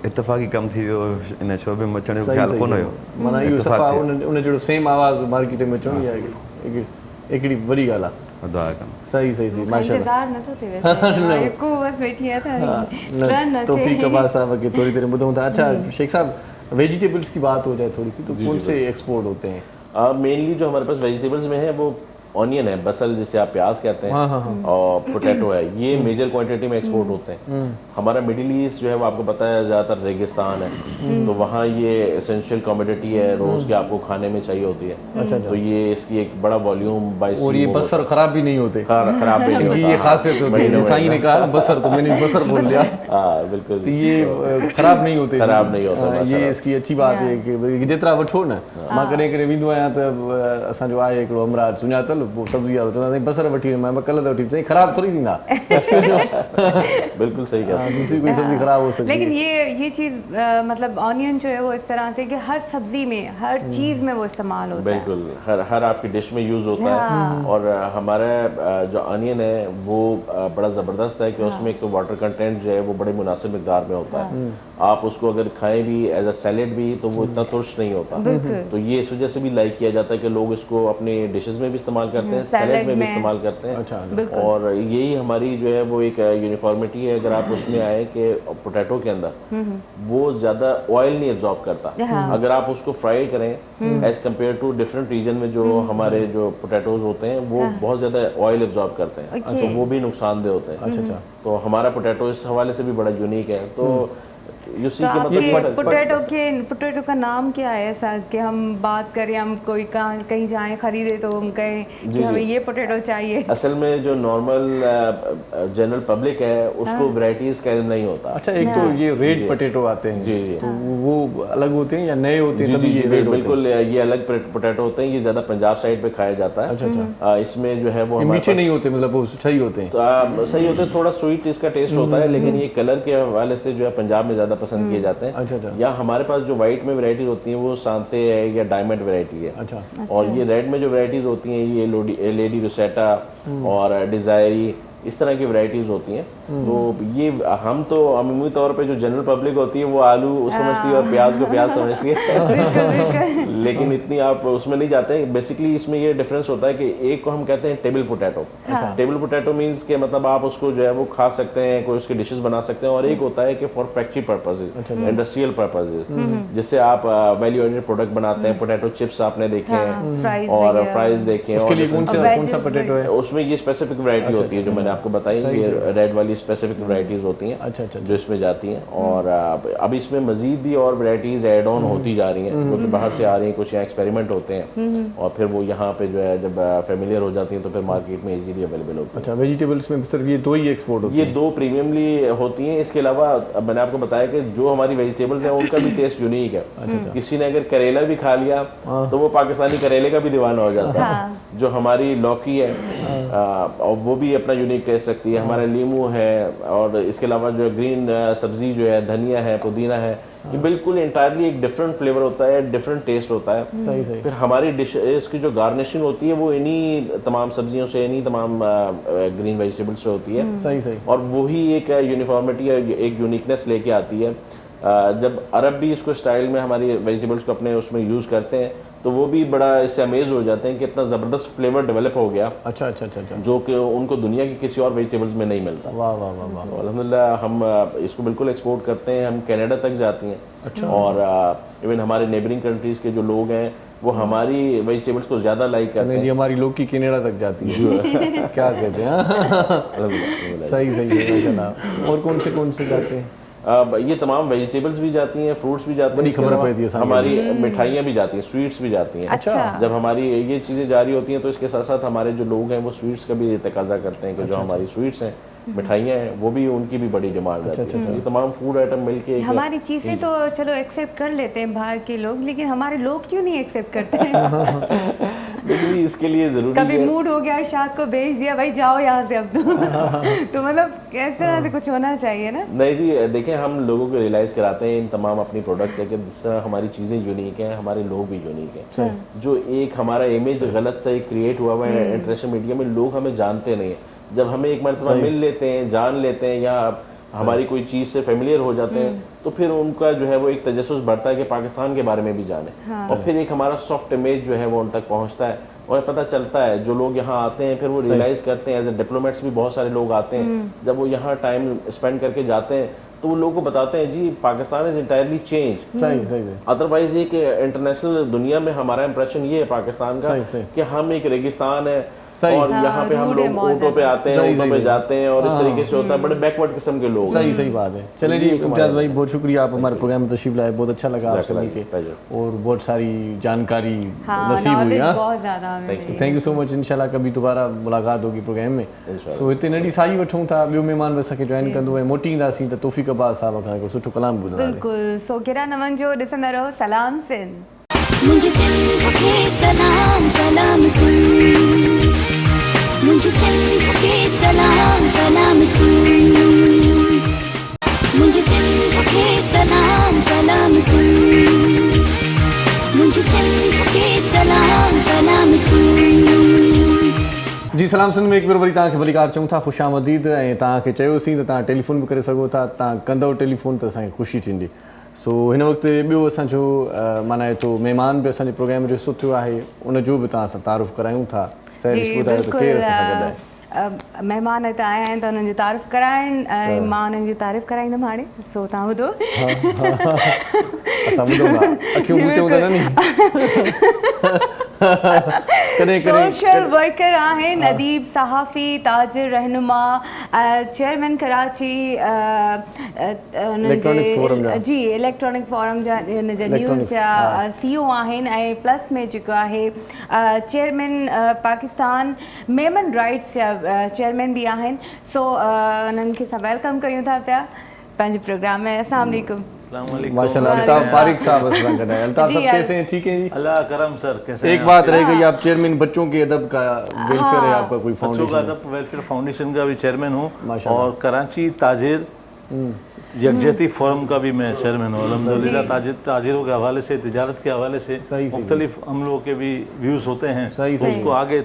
इत्तफ़ाक़ी कमु थी वियो इन शोबे में अचण जो ख़्यालु कोन हुयो। माना इहो सफ़ा उन जहिड़ो सेम आवाज़ मार्केट में अचणो आहे हिकिड़ी वॾी ॻाल्हि आहे। दुआ कनि। सही सही सही माशाल्लाह। इंतज़ार नथो थिए वैसे हिकु बस वेठी आहे त तौफ़ीक़ अब्बास साहब के थोड़ी देर ॿुधूं था। अच्छा शेख साहब, वेजिटेबल्स की बात हो जाए थोड़ी सी, तो कौन से एक्सपोर्ट होते हैं? मेनली जो हमारे पास वेजिटेबल्स में है वो ऑनियन है, बसल जिसे आप प्याज कहते हैं, और पोटैटो है, ये मेजर क्वांटिटी में एक्सपोर्ट होते हैं। हमारा मिडिल ईस्ट जो है वो आपको पता है ज़्यादातर रेगिस्तान है, तो वहाँ ये एसेंशियल कमोडिटी है, रोज़ के आपको खाने में चाहिए होती है। अच्छा। तो ये इसकी एक बड़ा वॉल्यूम बाइस। और ये बसर खराब भी नहीं होते? खराब भी नहीं होता। ये खासियत होती है। साईं ने कहा बसर, तो मैंने बसर बोल दिया। हाँ बिल्कुल। तो ये खराब नहीं होते? खराब नहीं होता। ये इसकी अच्छी बात है कि जेतिरा वठो न। मां कॾहिं कॾहिं वेंदो आहियां त असांजो आहे हिकिड़ो अमराज सुञातल, पोइ सब्जी वारो चवंदा बसर वठी मां कल्ह त वठी ख़राब थोड़ी थींदा। बिल्कुल सही कहा। दूसरी कोई सब्जी खराब हो सकती है। लेकिन ये चीज़ मतलब ऑनियन जो है वो इस तरह से कि हर सब्जी में हर चीज़ में वो इस्तेमाल होता है। बिल्कुल हर आपकी डिश में यूज़ होता है। और हमारा जो ऑनियन है वो बड़ा ज़बरदस्त है कि उसमें एक तो वाटर कंटेंट जो है वो बड़े मुनासिब मिकदार में होता है। आप उसको अगर खाएं भी एज अ सैलेड भी तो वो इतना तुर्श नहीं होता। तो ये इस वजह से भी लाइक किया जाता है कि लोग इसको अपने डिशेस में भी इस्तेमाल करते हैं, सैलेड में भी इस्तेमाल करते हैं। अच्छा। और यही हमारी जो है वो एक यूनिफॉर्मिटी है। अगर आप उसमें आए कि पोटैटो के अंदर वो ज़्यादा ऑयल नहीं एब्जॉर्ब करता। अगर आप उसको फ्राई करें as compared to different region में जो हमारे जो पोटैटोज होते हैं वो बहुत ज़्यादा ऑयल एब्जॉर्ब करते हैं, तो वो भी नुकसानदेह होते हैं। अच्छा। तो हमारा पोटैटो इस हवाले से भी बड़ा यूनिक है। तो पोटैटो का नाम क्या है ऐसा कि हम बात करें, हम कोई कहीं जाएं खरीदे तो हम कहें कि हमें ये पोटैटो चाहिए? असल में जो नॉर्मल जनरल पब्लिक है उसको वैरायटीज का इल्म नहीं होता। अच्छा, एक तो ये रेड पोटैटो आते हैं जी, तो वो अलग होते हैं या नए होते हैं? जी जी बिल्कुल, ये अलग पोटैटो होते हैं। ये ज्यादा पंजाब साइड पे खाया जाता है। अच्छा। इसमें जो है वो मीठे नहीं होते, मतलब वो सही होते हैं? सही होते हैं, थोड़ा स्वीट इसका टेस्ट होता है, लेकिन ये कलर के हवाले से जो है पंजाब में ज्यादा पसंद किए जाते हैं। अच्छा। या हमारे पास जो व्हाइट में वैरायटी होती हैं वो सांते है या डायमंड वैरायटी है। अच्छा। और ये रेड में जो वैरायटीज होती हैं ये लेडी रोसेटा और डिजायरी, इस तरह की वैरायटीज होती हैं। तो ये हम तो अमूमी तौर पे जो जनरल पब्लिक होती है वो आलू समझती है और प्याज को प्याज समझती है। लेकिन इतनी आप उसमें नहीं जाते हैं। बेसिकली इसमें ये डिफरेंस होता है कि एक को हम कहते हैं table potato. Table potato means के मतलब आप उसको जो है वो खा सकते हैं, कोई उसके डिशेस बना सकते हैं। और एक होता है कि for factory purposes, industrial purposes, जिससे आप वैल्यू एडेड प्रोडक्ट बनाते हैं। पोटैटो चिप्स आपने देखे हैं और फ्राइज देखे हैं। उसमें ये स्पेसिफिक वैरायटी होती है जो मैंने आपको बताई, ये रेड वाली स्पेसिफिक वैरायटीज होती हैं। अच्छा। जो इसमें जाती हैं। और अब इसमें मजीद भी और वैरायटीज ऐड ऑन होती जा रही हैं जो कि बाहर से आ रही हैं, कुछ यहाँ एक्सपेरिमेंट होते हैं और फिर वो यहाँ पे जो है जब फेमिलियर हो जाती हैं तो फिर मार्केट में इजीली अवेलेबल होती है। अच्छा, वेजिटेबल्स में सिर्फ ये दो ही एक्सपोर्ट होती हैं? ये दो प्रीमियमली होती हैं। इसके अलावा मैंने आपको बताया कि जो हमारी वेजिटेबल्स हैं उनका भी टेस्ट यूनिक है। किसी ने अगर करेला भी खा लिया तो वो पाकिस्तानी करेले का भी दीवाना हो जाता है। जो हमारी लौकी है और वो भी अपना यूनिक टेस्ट रखती है। हमारा लीमू है और इसके अलावा जो ग्रीन सब्जी जो है, धनिया है, पुदीना है, ये बिल्कुल इंटायरली एक डिफरेंट फ्लेवर होता है, डिफरेंट टेस्ट होता है। सही सही। फिर हमारी डिश इसकी जो गार्निशिंग होती है वो इन्हीं तमाम सब्जियों से, इन्हीं तमाम ग्रीन वेजिटेबल्स से होती है। सही सही। और वही एक यूनिफॉर्मिटी, एक यूनिकनेस लेके आती है जब अरब भी इसको स्टाइल में हमारी वेजिटेबल्स को अपने उसमें यूज़ करते हैं तो वो भी बड़ा इससे अमेज हो जाते हैं कि इतना ज़बरदस्त फ्लेवर डेवलप हो गया। अच्छा अच्छा अच्छा अच्छा, जो कि उनको दुनिया की किसी और वेजिटेबल्स में नहीं मिलता। वाह वाह वाह वाह। तो अल्हम्दुलिल्लाह हम इसको बिल्कुल एक्सपोर्ट करते हैं, हम कनाडा तक जाती हैं। अच्छा। और इवन हमारे नेबरिंग कंट्रीज़ के जो लोग हैं वो हमारी वेजिटेबल्स को ज़्यादा लाइक करते हैं। जी, हमारी लोग की कनाडा तक जाती है क्या कहते हैं। सही सही है माशाल्लाह। और कौन से जाते हैं? ये तमाम वेजिटेबल्स भी जाती हैं, फ्रूट्स भी जाते हैं, बड़ी खबर पड़ती है, हमारी मिठाइयाँ भी जाती हैं, स्वीट्स भी जाती हैं। अच्छा। जब हमारी ये चीज़ें जारी होती हैं तो इसके साथ साथ हमारे जो लोग हैं वो स्वीट्स का भी तकाजा करते हैं कि जो हमारी स्वीट्स हैं, मिठाइयाँ हैं, वो भी उनकी भी बड़ी डिमांड रहती है। ये तमाम फूड आइटम मिलके हमारी चीज़ें तो चलो एक्सेप्ट कर लेते हैं बाहर के लोग, लेकिन हमारे लोग क्यों नहीं एक्सेप्ट करते हैं? लेकिन इसके लिए ज़रूरी कभी मूड हो गया शाद को भेज दिया भाई जाओ यहाँ से अब तो मतलब किस तरह से कुछ होना चाहिए ना। नहीं जी, देखें हम लोगों को रियलाइज़ कराते हैं इन तमाम अपनी प्रोडक्ट्स है कि जिस तरह हमारी चीज़ें यूनिक हैं, हमारे लोग भी यूनिक हैं। जो एक हमारा इमेज गलत सा क्रिएट हुआ हुआ है इंटरनेशनल मीडिया में, लोग हमें जानते नहीं हैं। जब हमें एक मरतबा मिल लेते हैं, जान लेते हैं या हमारी कोई चीज़ से फेमिलियर हो जाते हैं तो फिर उनका जो है वो एक तजस्सुस बढ़ता है कि पाकिस्तान के बारे में भी जाने। और फिर एक हमारा सॉफ्ट इमेज जो है वो उन तक पहुंचता है और पता चलता है। जो लोग यहाँ आते हैं फिर वो रियलाइज़ करते हैं, एज ए डिप्लोमेट्स भी बहुत सारे लोग आते हैं, जब वो यहाँ टाइम स्पेंड करके जाते हैं तो वो लोगों को बताते हैं जी पाकिस्तान इज इंटायरली चेंज। सही। अदरवाइज ये कि इंटरनेशनल दुनिया में हमारा इंप्रेशन ये है पाकिस्तान का कि हम एक रेगिस्तान है और यहाँ पे हम लोग ऊँटों पे आते हैं, ऊँटों पे जाते हैं और इस तरीके से होता है, बड़े बैकवर्ड किस्म के लोग। सही बात है। चलिए जी इम्तियाज़ भाई बहुत शुक्रिया, आप हमारे प्रोग्राम में तशरीफ लाए, बहुत अच्छा लगा आपसे मिलके और बहुत सारी जानकारी नसीब हुई। Thank you so much. इंशाल्लाह कभी दोबारा मुलाकात होगी प्रोग्राम में। सो हिते नंढी साई वठूं था, ॿियो महिमान बि असांखे जॉइन कंदो ऐं मोटी ईंदासीं त तौफ़ीक़ अब्बास साहब खां हिकिड़ो सुठो कलाम ॿुधंदासीं। बिल्कुलु। सो गिरा नवन जो ॾिसंदा रहो सलाम सिंध। मुझे सिंध के सलाम सलाम सिंध, मुझे सिंध के सलाम सलाम सिंध, मुझे सिंध के सलाम सलाम सिंध, मुझे सिंध के सलाम सलाम सिंध। जी सलाम सिंध में हिकु भेरो वरी तव्हांखे भलीकार चऊं था, ख़ुशि आमदीद। ऐं तव्हांखे चयोसीं त तव्हां टेलीफोन बि करे सघो था, तव्हां कंदव टेलीफोन त असांखे ख़ुशी थींदी। सो हिन वक़्तु ॿियो असांजो माना हितो महिमान बि असांजे प्रोग्राम जो हिसो थियो आहे, उनजो बि तव्हां सां तारुफ़ करायूं था। जी बिल्कुलु। महिमान हिते आया आहिनि त उन्हनि जो तारीफ़ कराइण ऐं मां उन्हनि जी तारीफ़ कराईंदमि हाणे। सो तव्हां ॿुधो। सोशल वर्कर आहिनि, अदीब, सहाफ़ी, ताजिर, रहनुमा, चेयरमैन कराची जी इलेक्ट्रॉनिक फोरम जा न्यूज़ जा CEO आहिनि ऐं प्लस में जेको आहे चेयरमैन पाकिस्तान मेमन राइट्स जा चेयरमैन भी आहिनि। सो उन्हनि खे असां वेलकम कयूं था पिया पंहिंजे प्रोग्राम में। अस्सलाम वालेकुम। माशाल्लाह। अल्ताफ फारिक साहब अल्ताफ साहब कैसे हैं? ठीक है जी, अल्लाह करम सर। कैसे एक बात रह गई, आप चेयरमैन बच्चों के अदब का वेलफेयर है आपका कोई फाउंडेशन? बच्चों का अदब वेलफेयर फाउंडेशन का भी चेयरमैन हूँ और कराची ताजिर यकजहती फोरम का भी मैं चेयरमैन हूँ। अल्हम्दुलिल्लाह ताजिरों के हवाले से, तिजारत के हवाले से मुख्तलिफ हम लोगों के भी व्यूज़ होते हैं, उसको आगे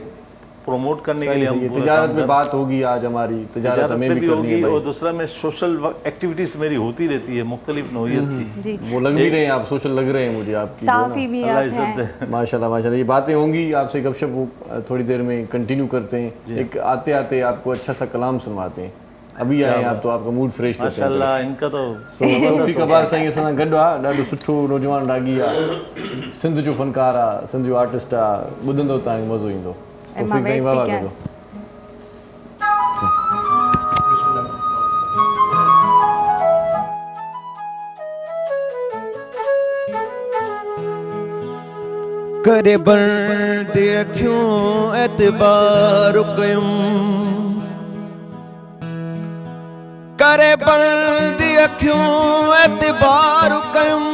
प्रमोट करने के लिए हम तिजारत में बात होगी आज हमारी, तिजारत में भी होगी और दूसरा में सोशल एक्टिविटीज मेरी होती रहती है मुख्तलिफ नौइयत की। वो लग भी रहे हैं आप, सोशल लग रहे हैं मुझे आपकी। माशाल्लाह माशाल्लाह। ये बातें होंगी, आपसे गपशप थोड़ी देर में कंटिन्यू करते हैं। एक आते आते आपको अच्छा सा कलाम सुनवाते हैं। अभी आए आप तो आपका मूड फ्रेश करते हैं माशाल्लाह। इनका तो तौफ़ीक़ अब्बास साईं असां गॾु आहे, ॾाढो सुठो नौजवान रागी आहे, सिंध जो फ़नकार आहे, सिंध जो आर्टिस्ट आहे, ॿुधंदो तव्हांखे मज़ो ईंदो। तौफ़ीक़ साईं वाह वाह कजो। करे बंद अखियूं एतबार कयूं, करे बंद अखियूं एतबार कयूं,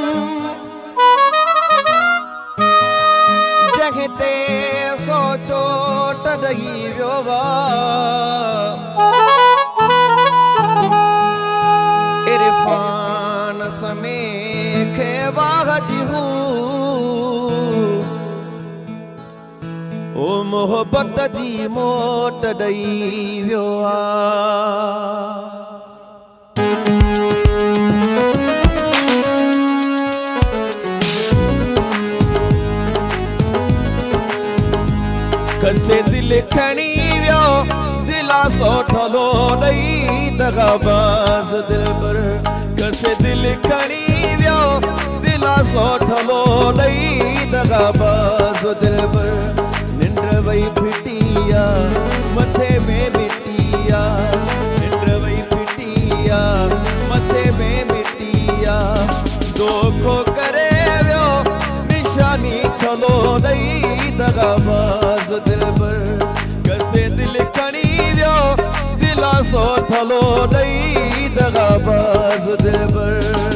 जंहिं ते सोचो टॾही वियो इरफान समें खे वाह जी हूं ओ मोहब्बत जी मोट ॾई वियो कसे दिल खणी वियो दिला सो ठलो ॾई दगाबाज़ दिलबर कसे दिल खणी वियो दिला सो ठलो ॾई दगाबाज़ दिलबर निंड वई फिटिया मथे में मिटिया निंड वई फिटिया मथे में मिटिया दोखो करे वियो निशानी छलो ॾई दगाबाज़ दिलबर कसे दिल खणी वियो दिला सो थलो ॾई दगाबाज़ दिलबर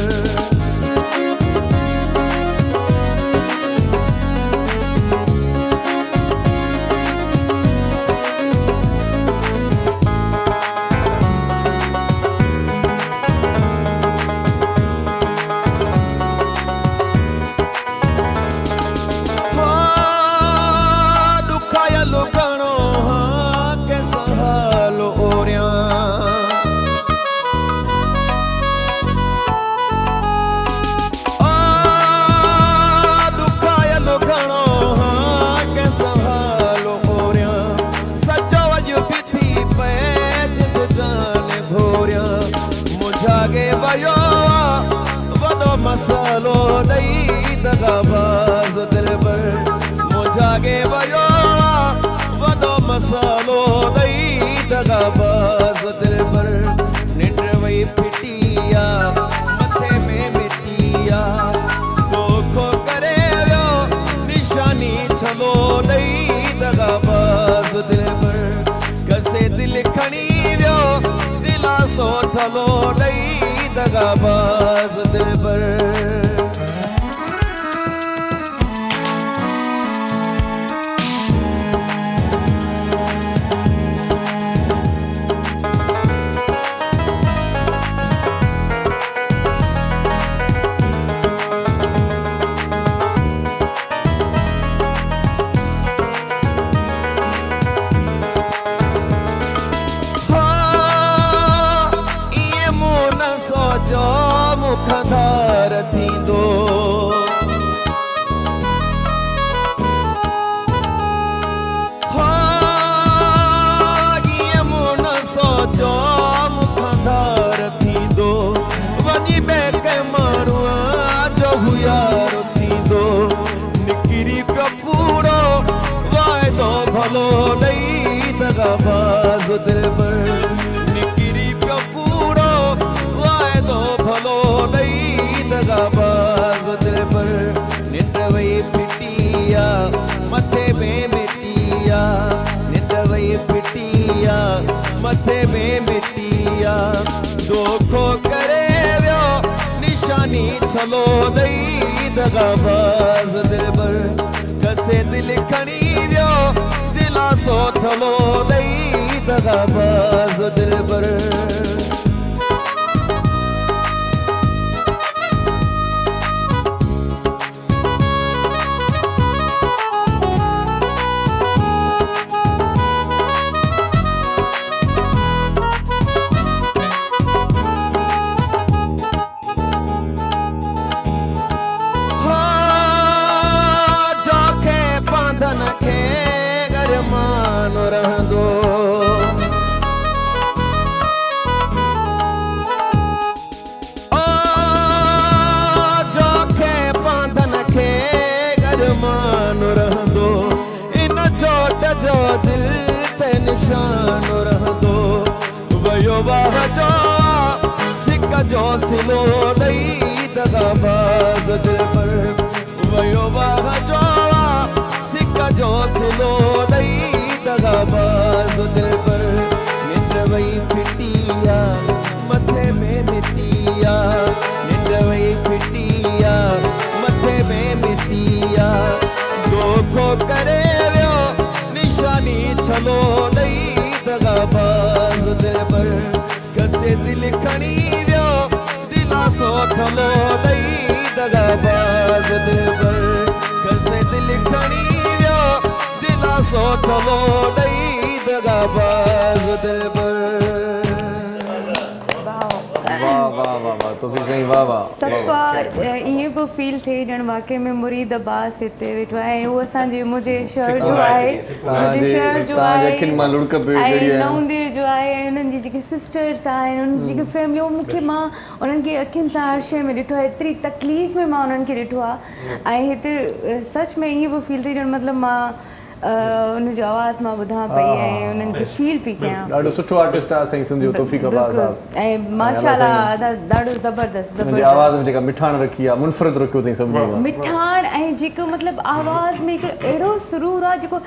मसालो ॾई दगाबाज़ दिलबर मुझागे वयो वॾो मसालो ॾई दगाबाज़ दिलबर निंड वई फिटिया मथे में मिटिया दोखो करे वियो निशानी छलो ॾई दगाबाज़ दिलबर कसे दिल खणी वियो दिला सो थलो ॾई दगाबाज़ दिलबर मुखदार थींदो मुन सोचो मुखदार थींदो वञी बैक माण्हूअ जो हुयार थींदो निकिरी पियो कूड़ो वाइदो भलो ॾई दगाबाज़ दिलबर निकिरी पियो कूड़ो वाइदो भलो ॾई दगाबाज़ दिलबर निंड वई फिटिया मथे में मिटिया निंड वई फिटिया मथे में मिटिया दोखो करे वियो निशानी छलो ॾई दगाबाज़ दिलबर कसे दिल खणी वियो दिला सो थलो ॾई दगाबाज़ दिलबर जो दिल ते निशान रहंदो वयो वाह जो सिक जो सिलो ॾई दगाबाज़ दिलबर वयो वाह जो सिक जो सिलो ॾई दगाबाज़ दिलबर निंड वई फिटिया मथे में मिटिया निंड वई फिटिया मथे में मिटिया दोखो करे वियो निशानी छलो ॾई दगाबाज़ दिलबर कसे दिल खणी वियो दिला सो थलो ॾई दगाबाज़ दिलबर कसे दिल खणी वियो दिला सो थलो ॾई दगाबाज़ दिलबर वाह वाह वाह वाह तो फिर सही वाह वाह सफ़ा ईअं पियो फील थिए ॼण वाक़ई में मुरीद अब्बास हिते वेठो आहे ऐं उहो असांजे मुंहिंजे शहर जो आहे, मुंहिंजे शहर जो आहे ऐं नवंदीर जो आहे ऐं उन्हनि जी जेके सिस्टर्स आहिनि उन्हनि जी जेकी फैमिली, उहो मूंखे मां उन्हनि खे अखियुनि सां हर शइ में ॾिठो आहे, एतिरी तकलीफ़ में मां उन्हनि खे ॾिठो आहे ऐं हिते सच में ईअं पियो फील थिए ॼण मतिलबु मां उनजो आवाज़ मां ॿुधां पई ऐं उन्हनि खे फील पई कयां। ॾाढो सुठो आर्टिस्ट आहे असांजी सिंधी तौफ़ीक़ अब्बास साहब ऐं माशाअल्लाह ॾाढो ज़बरदस्त आवाज़ में जेका मिठाण रखी आहे, मुनफ़रिद रखियो अथई सभिनी खां मिठाण ऐं जेको मतिलबु आवाज़ में हिकिड़ो अहिड़ो सुरूर आहे जेको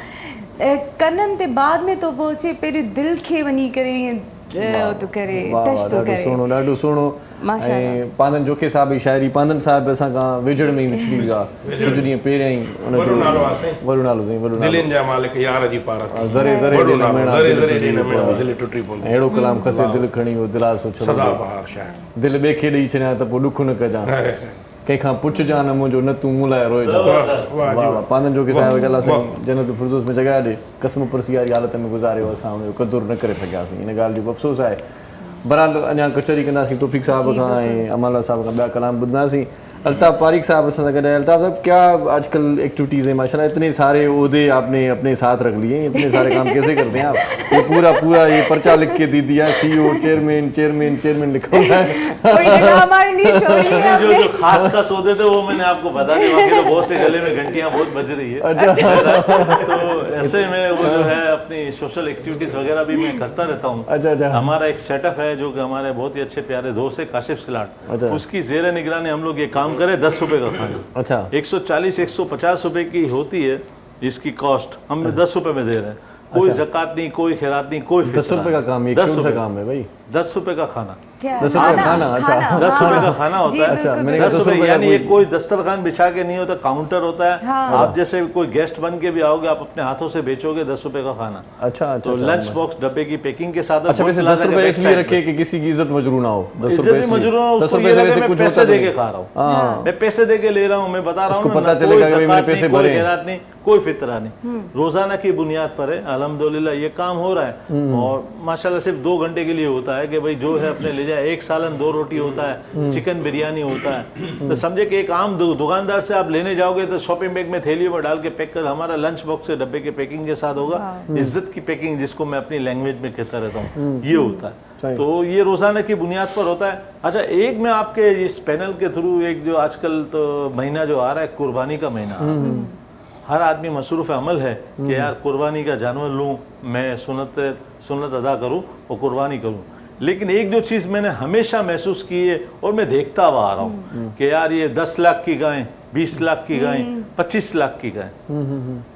कननि ते बाद में थो पहुचे, पहिरियों दिलि खे वञी करे ईअं थो करे टच थो करे। ॾाढो सुहिणो ऐं पांदन जोखे साहब जी शाइरी, पांदन साहब असां खां वेझड़ में ई निकिरी विया कुझु ॾींहं पहिरियां ई वॾो नालो आहे वॾो नालो साईं, वॾो नालो दिलनि जा मालिक यार जी पारत ज़रे ज़रे दिलि टुटी पवंदी, अहिड़ो कलाम खसे दिलि खणी वो दिलास सोचो सदाबहार शाइर दिलि ॿिए खे ॾेई छॾियां त पोइ ॾुख न कजां, कंहिंखां पुछजां न मुंहिंजो न तूं मूं लाइ रोइजां। वाह पांदन जोखे साहिब खे अलाह साईं जन्नत फिरदौस में जॻह ॾे, क़स्म परसी वारी हालत में गुज़ारियो, असां हुनजो क़दुरु न करे सघियासीं, इन ॻाल्हि जो अफ़सोस आहे। बहरहाल अञा कचहरी कंदासीं तौफ़ीक़ साहब खां ऐं अमाला साहब खां ॿिया कलाम ॿुधंदासीं। अल्ताफ़ पारिक साहब असां सां गॾु आहे। अल्ताफ़ साहब क्या आजकल एक्टिविटीज़ हैं माशाल्लाह, इतने सारे ओहदे आपने अपने साथ रख लिए, इतने सारे काम कैसे करते हैं आप? ये पूरा ये पर्चा लिख के दे दिया, CEO चेयरमैन लिखा हुआ है। कोई जगह हमारे लिए छोड़ी है आपने? जो खास ओहदे थे वो मैंने आपको बता दिया, बाकी तो बहुत से गले में घंटियां बहुत बज रही है। तो ऐसे में वो जो है अपनी सोशल एक्टिविटीज वगैरह भी मैं करता रहता हूँ। अच्छा हमारा एक सेटअप है जो कि हमारे बहुत ही अच्छे प्यारे दोस्त है काशिफ सिलाट, उसकी जेर निगरानी हम लोग ये काम करें। 10 रुपए का खाना, अच्छा 140-150 रुपए की होती है इसकी कॉस्ट, हम 10 रुपए में दे रहे हैं। कोई ज़कात नहीं, कोई खैरात नहीं, कोई 10 रुपए का काम, ये कौन सा काम है भाई? 10 रुपए का खाना, 10 रुपए का खाना, अच्छा 10 रुपए का खाना होता है। 10 रुपए यानी ये कोई दस्तरखान बिछा के नहीं होता, काउंटर होता है। आप जैसे कोई गेस्ट बन के भी आओगे, आप अपने हाथों से बेचोगे 10 रुपए का खाना। अच्छा तो लंच बॉक्स डब्बे की पैकिंग के साथ। अच्छा वैसे 10 रुपए इसलिए रखे कि किसी की इज्जत मजरूह ना हो, 10 रुपए मजरूह ना हो, उसको ये लगे मैं पैसे दे के खा रहा हूँ, मैं पैसे दे के ले रहा हूँ, मैं बता रहा हूँ, पता चलेगा कि मेरे पैसे भरे नहीं, कोई फितरा नहीं, रोजाना की बुनियाद पर है। अल्हम्दुलिल्लाह ये काम हो रहा है और माशाल्लाह सिर्फ 2 घंटे के लिए होता है कि भाई जो है अपने ले जाए। 1 सालन 2 रोटी होता है, चिकन बिरयानी होता है। तो समझे कि एक आम दुकानदार से आप लेने जाओगे तो शॉपिंग बैग में थैली में डाल के पैक कर, हमारा लंच बॉक्स से डब्बे के पैकिंग के साथ होगा। इज्जत की पैकिंग जिसको मैं अपनी लैंग्वेज में कहता रहता हूँ, ये होता है। तो ये रोजाना की बुनियाद पर होता है। अच्छा एक मैं आपके इस पैनल के थ्रू एक जो आजकल तो महीना जो आ रहा है कुर्बानी का महीना, हर आदमी मसरूफ़ अमल है कि यार कुर्बानी का जानवर लूँ, मैं सुन्नत अदा करूँ और कुर्बानी करूँ। लेकिन एक जो चीज़ मैंने हमेशा महसूस की है और मैं देखता हुआ आ रहा हूँ कि यार ये 10 लाख की गाय, 20 लाख की गाय, 25 लाख की गाय।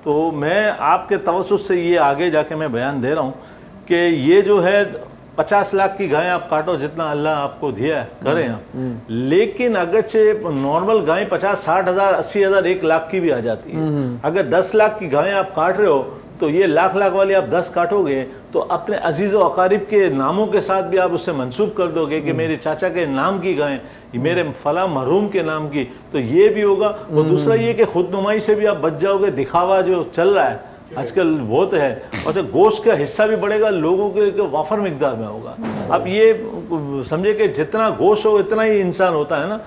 तो मैं आपके तवज्जुह से ये आगे जाके मैं बयान दे रहा हूँ कि ये जो है 50 लाख की गाय आप काटो जितना अल्लाह आपको दिया है, करें आप। लेकिन अगरचे नॉर्मल गाय 50-60 हज़ार 80 हज़ार 1 लाख की भी आ जाती है। अगर 10 लाख की गाय आप काट रहे हो तो ये लाख वाली आप 10 काटोगे तो अपने अजीज़ व अकारिब के नामों के साथ भी आप उससे मंसूब कर दोगे कि मेरे चाचा के नाम की गाय, मेरे फला मरहूम के नाम की, तो ये भी होगा। और दूसरा ये कि खुदनुमाई से भी आप बच जाओगे। दिखावा जो चल रहा है आजकल बहुत है, अच्छा गोश्त का हिस्सा भी बढ़ेगा, लोगों के वाफर मिकदार में होगा। अब ये समझे कि जितना गोश्त हो इतना ही इंसान होता है ना,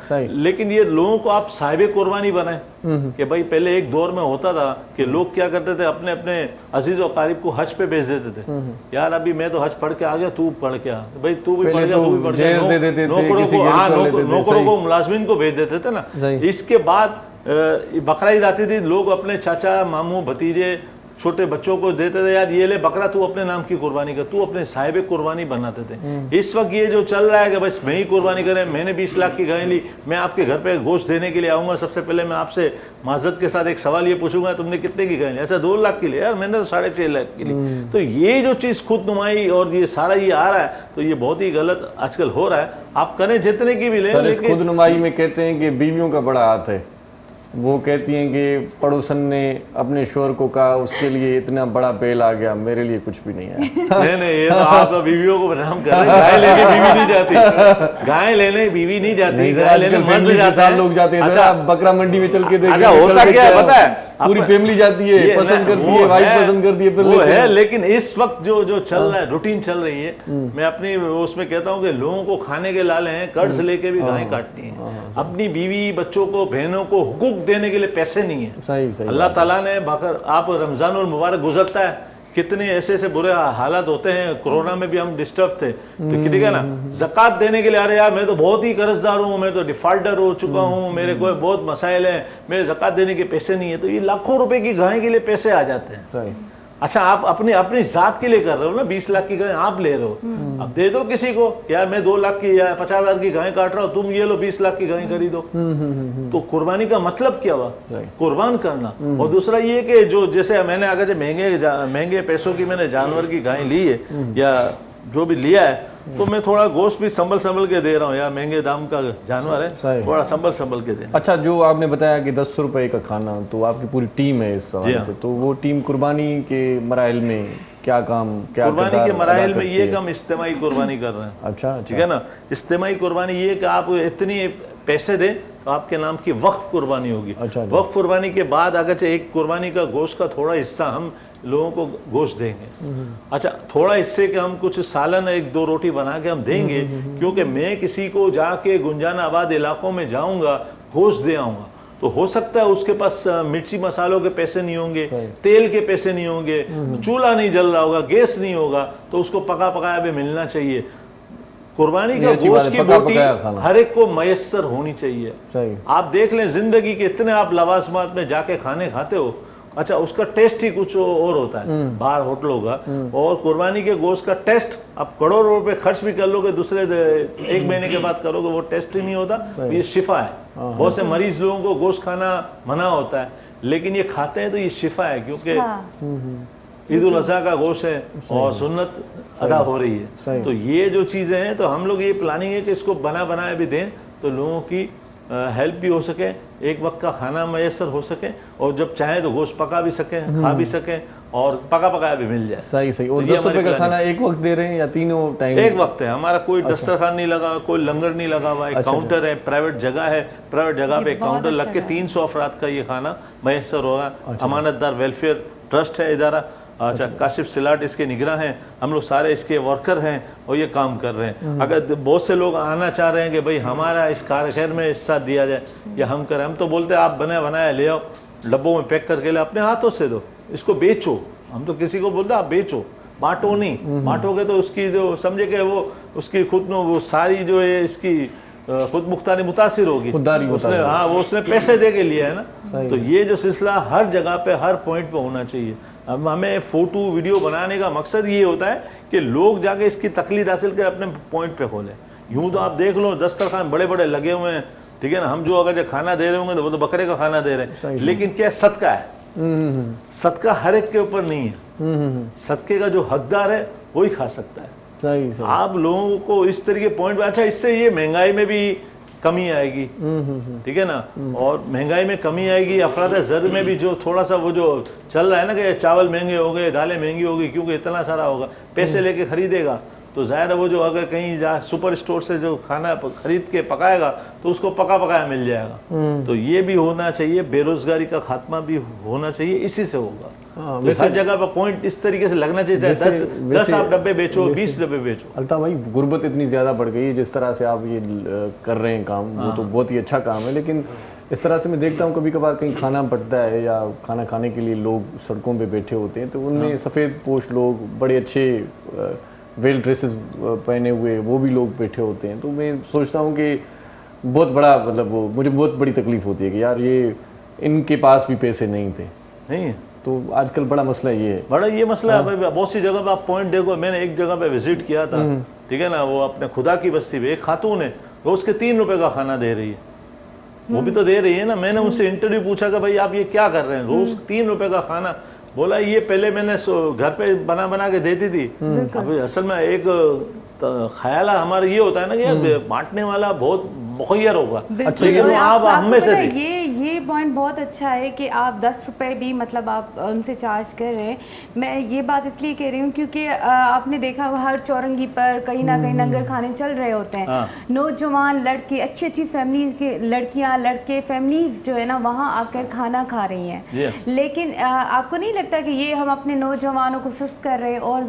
लेकिन ये लोगों को आप साहिब कुर्बानी बनाए कि भाई पहले एक दौर में होता था कि लोग क्या करते थे, अपने अपने अजीज और कारिब को हज पे भेज देते थे। यार अभी मैं तो हज पढ़ के आ गया, तू पढ़ के आ, भाई तू भी पढ़ गया, तू भी पढ़ गया। नौकरों को मुलाजमीन को भेज देते थे ना। इसके बाद बकरा ईद आती थी, लोग अपने चाचा मामू भतीजे छोटे बच्चों को देते थे, यार ये ले बकरा, तू अपने नाम की कुर्बानी कर, तू अपने साहिब कुर्बानी बनाते थे। इस वक्त ये जो चल रहा है कि बस मैं ही कुर्बानी करें, मैंने 20 लाख की गाय ली, मैं आपके घर पे गोश्त देने के लिए आऊँगा, सबसे पहले मैं आपसे माजरत के साथ एक सवाल ये पूछूंगा, तुमने कितने की गाय ली? ऐसा 2 लाख की ली, यार मैंने तो 6.5 लाख की ली। तो ये जो चीज़ खुद नुमाई और ये सारा ये आ रहा है, तो ये बहुत ही गलत आजकल हो रहा है। आप करें जितने की भी लें, लेकिन खुद नुमाई में कहते हैं कि बीवियों का बड़ा हाथ है। वो कहती हैं कि पड़ोसन ने अपने शोहर को कहा, उसके लिए इतना बड़ा बेल आ गया, मेरे लिए कुछ भी नहीं है। नहीं ये तो आप बीवियों को बदनाम कर रहे हैं। गाय लेने बीवी नहीं जाती, गाय लेने बीवी नहीं जाती, गाय लेने मर्द जाता है। लोग जाते हैं। अच्छा बकरा मंडी में चल के देखिए, होता क्या है पता है, पूरी फैमिली जाती है, पसंद करती है, वाइफ पसंद करती है, वो है। लेकिन इस वक्त जो चल रहा है, रूटीन चल रही है, मैं अपनी उसमें कहता हूँ कि लोगों को खाने के लाले हैं, कर्ज लेके भी गाय काटनी है। अपनी बीवी बच्चों को बहनों को हुकूक देने के लिए पैसे नहीं है। सही अल्लाह ताला ने आप रमजान और मुबारक गुजरता है, कितने ऐसे ऐसे बुरे हालात होते हैं, कोरोना में भी हम डिस्टर्ब थे, तो ठीक है ना, ज़कात देने के लिए अरे यार मैं तो बहुत ही कर्जदार हूँ, मैं तो डिफॉल्टर हो चुका हूँ, मेरे कोई बहुत मसाइल हैं, मेरे ज़कात देने के पैसे नहीं है, तो ये लाखों रुपए की गाय के लिए पैसे आ जाते हैं। अच्छा, आप अपनी जात के लिए कर रहे हो ना, 20 लाख की गाय आप ले रहे हो, अब दे दो किसी को, यार मैं 2 लाख की या 50,000 की गाय काट रहा हूँ, तुम ये लो 20 लाख की गाय खरीदो। तो कुर्बानी का मतलब क्या हुआ? कुर्बान करना। और दूसरा ये कि जो जैसे मैंने अगर महंगे पैसों की मैंने जानवर की गाय ली है या जो भी लिया है, तो मैं थोड़ा गोश्त भी संभल के दे रहा हूँ यार, महंगे दाम का जानवर है, थोड़ा संभल के दे। अच्छा, जो आपने बताया कि 10 रुपए का खाना, तो आपकी पूरी टीम है इस हवाले से, तो वो टीम कुर्बानी के मराइल में क्या कुर्बानी के मराइल में ये काम इज्तिमाई कुर्बानी कर रहे हैं। अच्छा, ठीक है ना, इज्तिमाई कुर्बानी ये कि आप इतनी पैसे दें तो आपके नाम की वक्फ कुर्बानी होगी। वक्फ कुर्बानी के बाद अगर एक कुर्बानी का गोश्त का थोड़ा हिस्सा हम लोगों को गोश्त देंगे। अच्छा, थोड़ा इससे कि हम कुछ सालन 1-2 रोटी बना के हम देंगे, क्योंकि मैं किसी को जाके गुंजान आबाद इलाकों में जाऊंगा, गोश्त दे आऊंगा, तो हो सकता है उसके पास मिर्ची मसालों के पैसे नहीं होंगे, तेल के पैसे नहीं होंगे, चूल्हा नहीं जल रहा होगा, गैस नहीं होगा, तो उसको पका पकाया भी मिलना चाहिए। कुर्बानी का गोश्त की बोटी हर एक को मयस्सर होनी चाहिए। आप देख लें, जिंदगी के इतने आप लवाजमात में जाके खाने खाते हो, अच्छा उसका टेस्ट ही कुछ और होता है बाहर होटलों का, और कुर्बानी के गोश्त का टेस्ट आप करोड़ों रुपए खर्च भी कर लोगे, दूसरे 1 महीने के बाद करोगे, वो टेस्ट ही नहीं होता। ये शिफा है। बहुत से मरीज लोगों को गोश्त खाना मना होता है, लेकिन ये खाते हैं तो ये शिफा है, क्योंकि ईद उल अज़हा का गोश्त है और सुन्नत अदा हो रही है। तो ये जो चीज़ें हैं, तो हम लोग ये प्लानिंग है कि इसको बनाए भी दें, तो लोगों की हेल्प भी हो सके, एक वक्त का खाना मैसर हो सके, और जब चाहे तो गोश्त पका भी सके, खा भी सके, और पका पकाया भी मिल जाए। सही। और 10 रुपए का खाना एक वक्त दे रहे हैं या तीनों टाइम? एक वक्त है हमारा। कोई दस्तरखान नहीं लगा, कोई लंगर नहीं लगा हुआ, एक काउंटर है, प्राइवेट जगह है, प्राइवेट जगह पे काउंटर लग के 300 अफराद का ये खाना मैसर होगा। अमानतदार वेलफेयर ट्रस्ट है इदारा, अच्छा काशिफ सिलाट इसके निगरान हैं, हम लोग सारे इसके वर्कर हैं और ये काम कर रहे हैं। अगर बहुत से लोग आना चाह रहे हैं कि भाई हमारा इस खैर में हिस्सा दिया जाए या हम करें, हम तो बोलते हैं आप बनाया ले आओ, डब्बों में पैक करके ले, अपने हाथों से दो, इसको बेचो। हम तो किसी को बोलते आप बेचो, बांटो नहीं। बांटोगे तो उसकी जो समझे कि वो उसकी खुद वो सारी जो है इसकी खुद मुख्तारी मुतासिर होगी, उसने वो उसने पैसे दे के लिया है ना। तो ये जो सिलसिला हर जगह पे हर पॉइंट पे होना चाहिए। अब हमें फोटो वीडियो बनाने का मकसद ये होता है कि लोग जाके इसकी तकलीद हासिल कर अपने पॉइंट पे खोलें। यूं तो आप देख लो दस्तरखान बड़े बड़े लगे हुए हैं, ठीक है ना, हम जो अगर जो खाना दे रहे होंगे तो वो तो बकरे का खाना दे रहे हैं, लेकिन क्या सदका है। सदका हर एक के ऊपर नहीं है, सदके का जो हकदार है वही खा सकता है। सही। आप लोगों को इस तरीके पॉइंट पे, अच्छा इससे ये महंगाई में भी कमी आएगी, ठीक है ना, और महंगाई में कमी आएगी, अफराद ज़र में भी जो थोड़ा सा वो जो चल रहा है ना कि चावल महंगे हो गए, दालें महंगी होगी, क्योंकि इतना सारा होगा, पैसे लेके खरीदेगा, तो ज़ाहिर है वो जो अगर कहीं जा सुपर स्टोर से जो खाना खरीद के पकाएगा तो उसको पका पकाया मिल जाएगा। तो ये भी होना चाहिए, बेरोजगारी का खात्मा भी होना चाहिए, इसी से होगा। तो हर जगह पर पॉइंट इस तरीके से लगना चाहिए, 10 आप डब्बे बेचो, 20 डब्बे बेचो। अल्ताफ भाई, गुर्बत इतनी ज़्यादा बढ़ गई है, जिस तरह से आप ये कर रहे हैं काम, वो तो बहुत ही अच्छा काम है, लेकिन इस तरह से मैं देखता हूँ कभी कभार कहीं खाना पड़ता है या खाना खाने के लिए लोग सड़कों पे बैठे होते हैं, तो उनमें सफ़ेद पोश लोग, बड़े अच्छे वेल ड्रेसेस पहने हुए वो भी लोग बैठे होते हैं। तो मैं सोचता हूँ कि बहुत बड़ा, मतलब वो मुझे बहुत बड़ी तकलीफ़ होती है कि यार ये इनके पास भी पैसे नहीं थे। नहीं, तो आजकल बड़ा मसला ये है, बड़ा ये मसला है। बहुत सी जगह पे आप पॉइंट देखो, मैंने एक जगह पे विजिट किया था, ठीक है ना, वो अपने खुदा की बस्ती पे एक खातून है, रोज़ के 3 रुपए का खाना दे रही है, वो भी तो दे रही है ना। मैंने उनसे इंटरव्यू पूछा कि भाई आप ये क्या कर रहे हैं, रोज़ 3 रुपए का खाना। बोला ये पहले मैंने घर पे बना के देती थी, अब असल में एक ख्याल हमारा ये होता है ना कि यार बांटने वाला बहुत मुहैयर होगा। बिल्कुल। लेकिन और आप हम में से पता है, ये पॉइंट बहुत अच्छा है कि आप 10 रुपए भी मतलब आप उनसे चार्ज कर रहे हैं। मैं ये बात इसलिए कह रही हूँ क्योंकि आपने देखा हर चौरंगी पर कहीं ना कहीं लंगर खाने चल रहे होते हैं। नौजवान लड़के, अच्छी अच्छी फैमिलीज के लड़कियाँ लड़के फैमिलीज जो है ना वहाँ आकर खाना खा रही हैं। लेकिन आपको नहीं लगता कि ये हम अपने नौजवानों को सुस्त कर रहे हैं और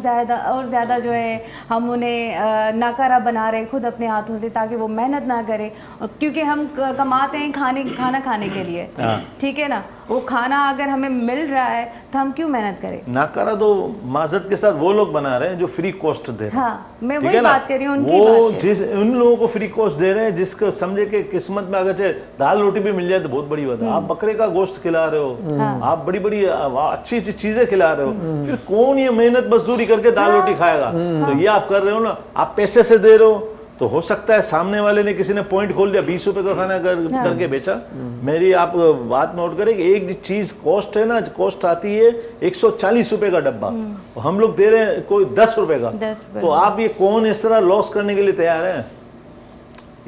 ज़्यादा जो है हम उन्हें नाकारा बना रहे हैं खुद अपने हाथों से, ताकि वो मेहनत ना करें, क्योंकि हम कमाते हैं खाना खाने के लिए, ठीक है ना। वो खाना अगर हमें मिल रहा है तो हम क्यों मेहनत करें। नाकारा तो माजरत के साथ वो लोग बना रहे हैं जो फ्री कॉस्ट दे रहे हैं। हाँ, मैं वही बात कर रही हूँ, उनकी वो बात जिस उन लोगों को फ्री कॉस्ट दे रहे हैं जिसको समझे कि किस्मत में अगर दाल रोटी भी मिल जाए तो बहुत बड़ी बात है। आप बकरे का गोश्त खिला रहे हो, आप बड़ी बड़ी अच्छी अच्छी चीजें खिला रहे हो, फिर कौन ये मेहनत मजदूरी करके दाल रोटी खाएगा। तो ये आप कर रहे हो ना, आप पैसे से दे रहे हो, तो हो सकता है सामने वाले ने किसी ने पॉइंट खोल दिया 20 रुपए का खाना करके बेचा। मेरी आप बात नोट करें कि एक चीज कॉस्ट है ना, कॉस्ट आती है 140 रुपए का डब्बा, हम लोग दे रहे हैं कोई 10 रुपए का। तो आप ये कौन इस तरह लॉस करने के लिए तैयार है।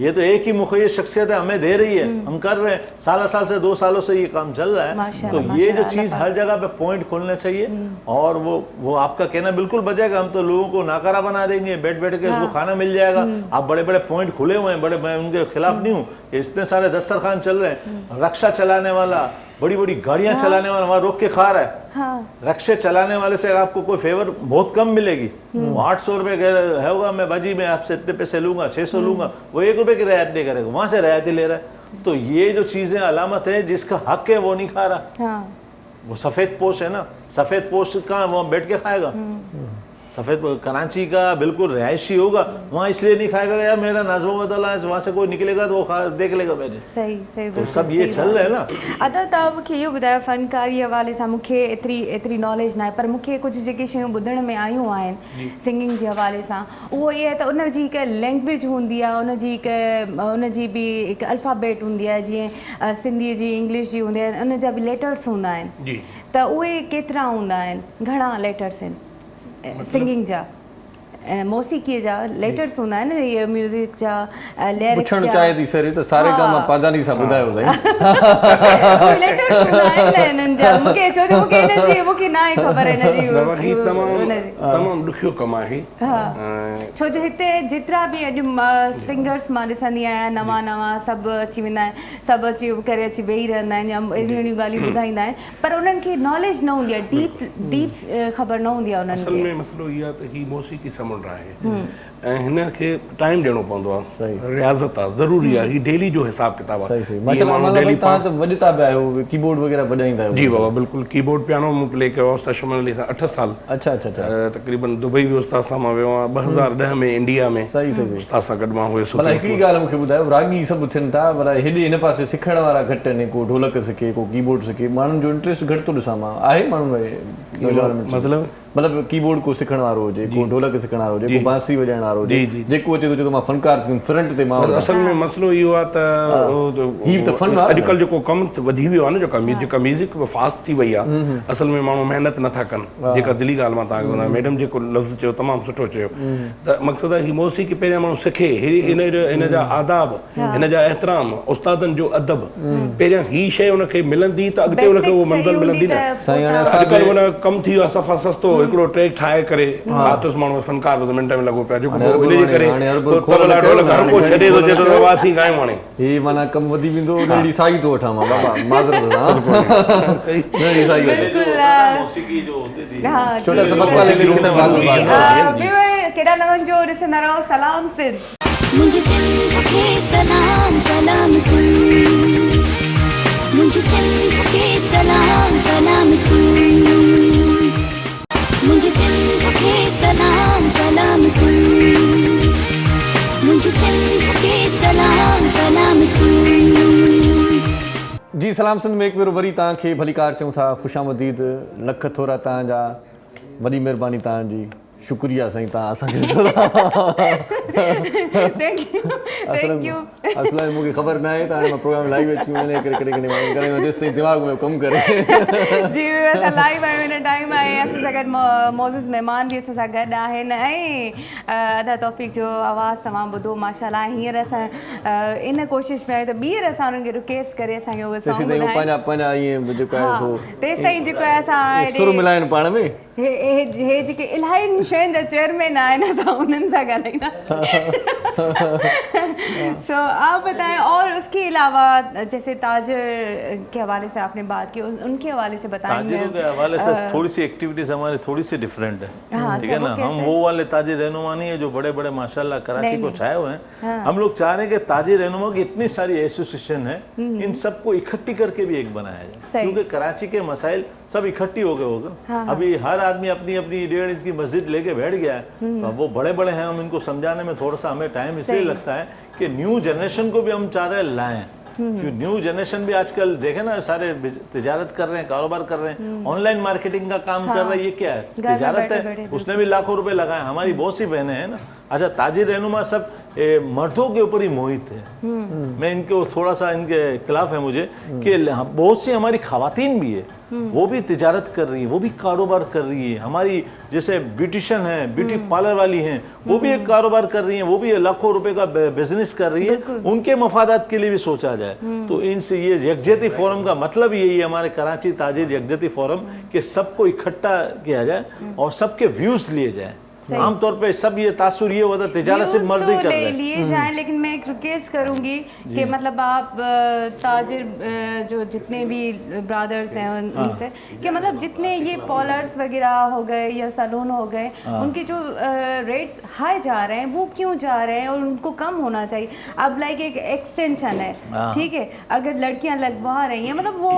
ये तो एक ही मुखिया शख्सियत है, हमें दे रही है, हम कर रहे हैं, साल से 2 सालों से ये काम चल रहा है। तो ये जो चीज हर जगह पे पॉइंट खोलना चाहिए। और वो आपका कहना बिल्कुल बचेगा, हम तो लोगों को नाकारा बना देंगे, बैठ के उसको खाना मिल जाएगा। आप बड़े बड़े पॉइंट खुले हुए हैं, मैं उनके खिलाफ नहीं हूँ, इतने सारे दस्तरखान चल रहे हैं, रक्षा चलाने वाला, बड़ी बड़ी गाड़ियां चलाने वाला वहां रोक के खा रहा है। रक्षे चलाने वाले से आपको कोई फेवर बहुत कम मिलेगी। 800 रुपए है होगा, मैं बाजी में आपसे इतने पैसे लूंगा, 600 लूंगा, वो 1 रुपए की रियायत नहीं करेगा, वहां से रियायत ले रहा है। तो ये जो चीजें अलामत है जिसका हक है वो नहीं खा रहा। वो सफेद पोश है ना, सफेद पोश कहाँ वहां बैठ के खाएगा। सफेद कराची का बिल्कुल रिहायशी होगा, वहाँ इसलिए नहीं खाएगा यार मेरा नाज़मो बदला है, वहाँ से कोई निकलेगा तो वो देख लेगा मेरे। सही तो सब ये चल रहे हैं ना। अदा तव्हां मूंखे इहो ॿुधायो, फ़नकारी हवाले सां मूंखे एतिरी नॉलेज न आहे, पर मूंखे कुझु जेके शयूं ॿुधण में आयूं आहिनि सिंगिंग जे हवाले सां, उहो इहे त उन जी हिकु लैंग्वेज हूंदी आहे, उनजी बि हिकु अल्फ़ाबेट हूंदी आहे, जीअं सिंधीअ जी इंग्लिश जी हूंदी आहे, उन जा बि लेटर्स हूंदा आहिनि। त उहे केतिरा हूंदा आहिनि, घणा लेटर्स आहिनि सिंगिंग जा, मौसीक़ीअ जा लेटर्स हूंदा आहिनि, ये म्यूज़िक जा लिरिक्स जा। पुछण चाहे थी सर त सारे गामा पादानी सां ॿुधायो साईं। लेटर्स हूंदा आहिनि इन्हनि जा, मूंखे छो जो मूंखे ना आहे ख़बर हिनजी। तमामु ॾुखियो कमु आहे। छो जो हिते जेतिरा बि अॼु सिंगर्स मां ॾिसंदी आहियां, नवां सभु अची वेंदा आहिनि, सभु अची करे अची वेही रहंदा आहिनि या अहिड़ियूं ॻाल्हियूं ॿुधाईंदा आहिनि, पर उन्हनि खे नॉलेज न हूंदी आहे, डीप ख़बर न हूंदी आहे उन्हनि खे। असल में मसइलो इहो आहे त ही मौसीक़ी समुंड आहे ऐं हिन खे टाइम ॾियणो पवंदो आहे, रियाज़त आहे, ज़रूरी आहे, ही डेली जो हिसाब किताब आहे। तव्हां त वॼता पिया आहियो, कीबोर्ड वग़ैरह वॼाईंदा आहियो? जी बाबा बिल्कुलु, कीबोर्ड पियानो मूं प्ले कयो आहे उस्ताद अली सां 8 साल। अच्छा। तक़रीबन दुबई बि उस्ताद सां मां वियो आहियां, 2010 में इंडिया में उस्ताद सां गॾु मां हुयुसि। भला हिकिड़ी ॻाल्हि मूंखे ॿुधायो, रागी सभु थियनि था, भला हेॾे हिन पासे सिखण वारा घटि आहिनि, को ढोलक सिखे, को कीबोर्ड सिखे, माण्हुनि जो इंट्रस्ट घटि थो ॾिसां मां, आहे माण्हू मतिलबु कीबोर्ड को सिखण वारो हुजे, को ढोलक सिखण वारो हुजे, को बांसुरी वॼाइण वारो हुजे, जेको अचे थो मां फनकार फ्रंट ते मां। असल में मसइलो इहो आहे त अॼुकल्ह जेको कमु वधी वियो आहे न, जेका म्यूज़िक फास्ट थी वई आहे, असल में माण्हू महिनत नथा कनि। जेका दिली ॻाल्हि मां तव्हांखे ॿुधायां, मैडम जेको लफ़्ज़ चयो तमामु सुठो चयो, त मक़सदु आहे ही मौसीक़ी पहिरियां माण्हू सिखे, हिन जा आदाब, हिन जा एतिराम, उस्तादनि जो अदब, पहिरियां ही शइ हुनखे मिलंदी त अॻिते हुनखे उहो मंज़िल मिलंदी न। अॼुकल्ह हुन कमु थी वियो आहे सफ़ा सस्तो, हिकिड़ो ट्रैक ठाहे करे आर्टिस्ट माण्हू फनकार मिंट में लॻो पिया, जेको इनजे करे तबला ढोलक हर को छॾे थो, चए थो वासी गायूं हाणे। हे माना कमु वधी वेंदो, नंढी साई थो वठां मां बाबा, माज़रत नंढी साई केॾा नवनि जो ॾिसंदा रहो। सलाम सिंध, मुंहिंजी सिंध खे सलाम सिंध, मुंहिंजी सिंध खे सलाम सिंध, मुंहिंजी सिंध खे सलाम सिंध, मुंहिंजी सिंध खे सलाम सिंध। जी सलाम सिंध में हिकु भेरो वरी तव्हांखे भलीकार चऊं था, ख़ुशामदीद, लख थोरा तव्हांजा, वॾी महिरबानी तव्हांजी, शुक्रिया साईं तव्हां असांखे थैंक यू असल में मूंखे ख़बर न आहे त हाणे मां प्रोग्राम लाइव अची वञे करे जेसिताईं दिमाग़ में कमु करे जी असां लाइव आहियूं हिन टाइम आहे असां सां गॾु मौज़ूज़ महिमान बि असां सां गॾु आहिनि ऐं अदा तौफ़ीक़ जो आवाज़ु तव्हां ॿुधो माशाल्लाह। हींअर असां इन कोशिशि में आहियूं त ॿीहर असां उन्हनि खे रिक्वेस्ट करे असांखे उहे सॉन्ग पंहिंजा ईअं जेको आहे सो तेसिताईं जेको आहे असां सुर मिलाइनि पाण में हे जेके इलाही शयुनि जा चेयरमैन आहिनि असां उन्हनि सां ॻाल्हाईंदासीं। सो आप बताएं और उसके अलावा जैसे ताजर के हवाले से आपने बात की उनके हवाले से बताएं। ताजिरों के हवाले से थोड़ी सी एक्टिविटीज हमारी थोड़ी सी डिफरेंट है, ठीक है ना। हम वो वाले ताजिर रहनुमा नहीं है जो बड़े बड़े माशाल्लाह कराची को छाए हुए हैं। हम लोग चाह रहे हैं कि ताजिर रहनुमा की इतनी सारी एसोसिएशन है, इन सबको इकट्ठी करके भी एक बनाया जाए, क्योंकि कराची के मसाइल सब इकट्ठी हो गए होगा। अभी हर आदमी अपनी अपनी 1.5 इंच की मस्जिद लेके बैठ गया है, तो वो बड़े बड़े हैं, हम इनको समझाने में थोड़ा सा हमें टाइम इसलिए लगता है कि न्यू जनरेशन को भी हम चाह रहे हैं लाएं। न्यू जनरेशन भी आजकल देखे ना सारे तिजारत कर रहे हैं, कारोबार कर रहे हैं, ऑनलाइन मार्केटिंग का काम कर रहा है। ये क्या है? तिजारत है, उसने भी लाखों रुपए लगाए। हमारी बहुत सी बहनें हैं ना। अच्छा, ताजिर रहनुमा सब मर्दों के ऊपर ही मोहित है। मैं इनको थोड़ा सा इनके खिलाफ है मुझे कि बहुत सी हमारी खवातीन भी है, वो भी तिजारत कर रही है, वो भी कारोबार कर रही है। हमारी जैसे ब्यूटिशियन है, ब्यूटी पार्लर वाली हैं, वो भी एक कारोबार कर रही हैं, वो भी लाखों रुपए का बिजनेस कर रही है। उनके मफादात के लिए भी सोचा जाए। तो इनसे ये यकजहती फोरम का मतलब यही है, हमारे कराची ताजिर यकजहती फोरम, कि सबको इकट्ठा किया जाए और सबके व्यूज लिए जाए। आमतौर पे सब ये तासुर ये होता है तिजारत से मर्द ही कर रहे हैं, लिए जाए। लेकिन मैं एक रिक्वेस्ट करूंगी कि मतलब आप ताजिर जो जितने भी ब्रदर्स हैं उनसे कि मतलब जितने ये पॉलर्स वगैरह हो गए या सैलून हो गए, उनके जो रेट्स हाई जा रहे हैं वो क्यों जा रहे हैं और उनको कम होना चाहिए। अब लाइक एक एक्सटेंशन है, ठीक है, अगर लड़कियां लगवा रही हैं मतलब वो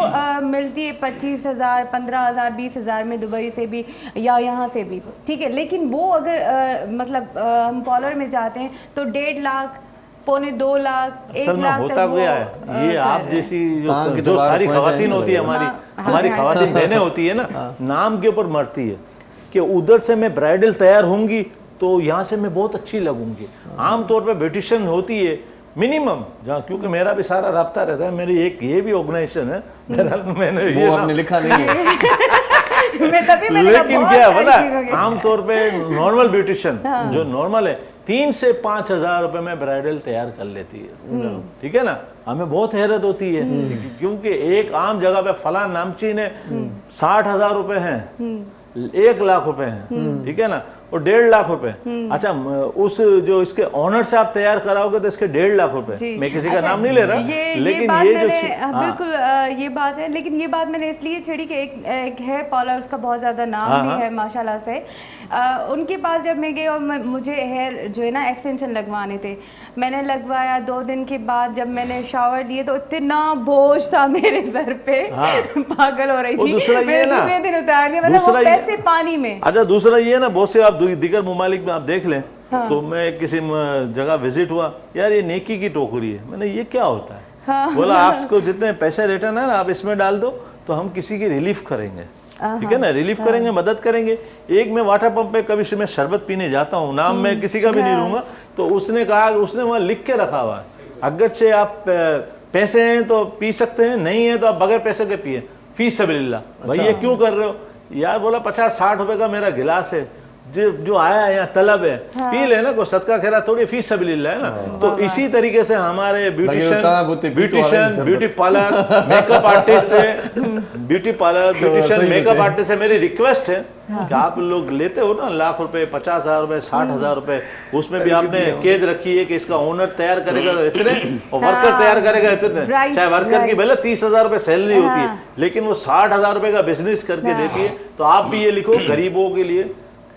मिलती है 25,000 15,000 20,000 में दुबई से भी या यहाँ से भी, ठीक है। लेकिन वो अगर मतलब हम पॉलर में जाते हैं तो 1.5 लाख 2.25 लाख 1 लाख होता गया है। ये आप जैसी जो सारी खवातीन होती है, हमारी खवातीन बहनें होती है ना, नाम के ऊपर मरती है कि उधर से मैं ब्राइडल तैयार होंगी तो यहाँ से मैं बहुत अच्छी लगूंगी। आमतौर पर ब्यूटिशियन होती है मिनिमम जहाँ, क्योंकि मेरा भी सारा राब्ता रहता है, मेरी एक ये भी ऑर्गेनाइजेशन है, मैंने ये आपने लिखा नहीं है लेकिन क्या बोला, आमतौर पे नॉर्मल ब्यूटिशियन जो नॉर्मल है 3 से 5,000 रुपए में ब्राइडल तैयार कर लेती है, ठीक है ना। हमें बहुत हैरत होती है क्योंकि एक आम जगह पे फलां नामची ने 60,000 रुपए हैं, 1 लाख रुपए हैं, ठीक है ना, और 1.5 लाख रुपए। अच्छा, उस जो इसके ऑनर से आप तैयार कराओगे तो इसके 1.5 लाख रुपए। मैं किसी का नाम नहीं ले रहा, लेकिन ये बात मैंने बिल्कुल ये बात है, लेकिन ये बात मैंने इसलिए छेड़ी कि एक है पॉलर, उसका बहुत ज़्यादा नाम भी है माशाल्लाह से। उनके पास जब मैं गई और मुझे हेयर जो है ना एक्सटेंशन लगवाने थे, मैंने लगवाया 2 दिन के बाद जब मैंने शावर लिए तो इतना बोझ था मेरे सर पे, पागल हो रही थी। दूसरे दिन उतार दिया, मतलब वो पैसे पानी में। अच्छा, दूसरा ये ना, बहुत से आप दीगर ममालिक में आप देख लें, तो मैं किसी जगह विजिट हुआ, यार ये नेकी की टोकरी है। मैंने ये क्या होता है? बोला आपको जितने पैसे रिटर्न है ना आप इसमें डाल दो तो हम किसी की रिलीफ करेंगे, ठीक है ना, रिलीफ करेंगे, मदद करेंगे। एक मैं वाटर पंप पे कभी मैं शरबत पीने जाता हूँ, नाम मैं किसी का भी नहीं लूंगा, तो उसने कहा, उसने वहाँ लिख के रखा हुआ, अगर से आप पैसे हैं तो पी सकते हैं, नहीं है तो आप बगैर पैसे के पिए, फी सबीलिल्लाह। भाई ये क्यों कर रहे हो? यार बोला 50-60 रुपए का मेरा गिलास है, जो आया है यहाँ तलब है, पी लेना, कोई सदका खैरा थोड़ी, फी सबीलिल्लाह है ना। तो इसी तरीके से हमारे beautician beauty parlour makeup artist से मेकअप आर्टिस्ट से मेरी रिक्वेस्ट है कि आप लोग लेते हो ना लाख रुपए, 50,000 रुपए, 60,000 रुपए, उसमें भी आपने केद रखी है कि इसका ओनर तैयार करेगा तो इतने और वर्कर तैयार करेगा इतने। चाहे वर्कर की भले 30,000 रुपए सैलरी होती है, लेकिन वो 60,000 रुपए का बिजनेस करके देती है। तो आप भी ये लिखो गरीबों के लिए,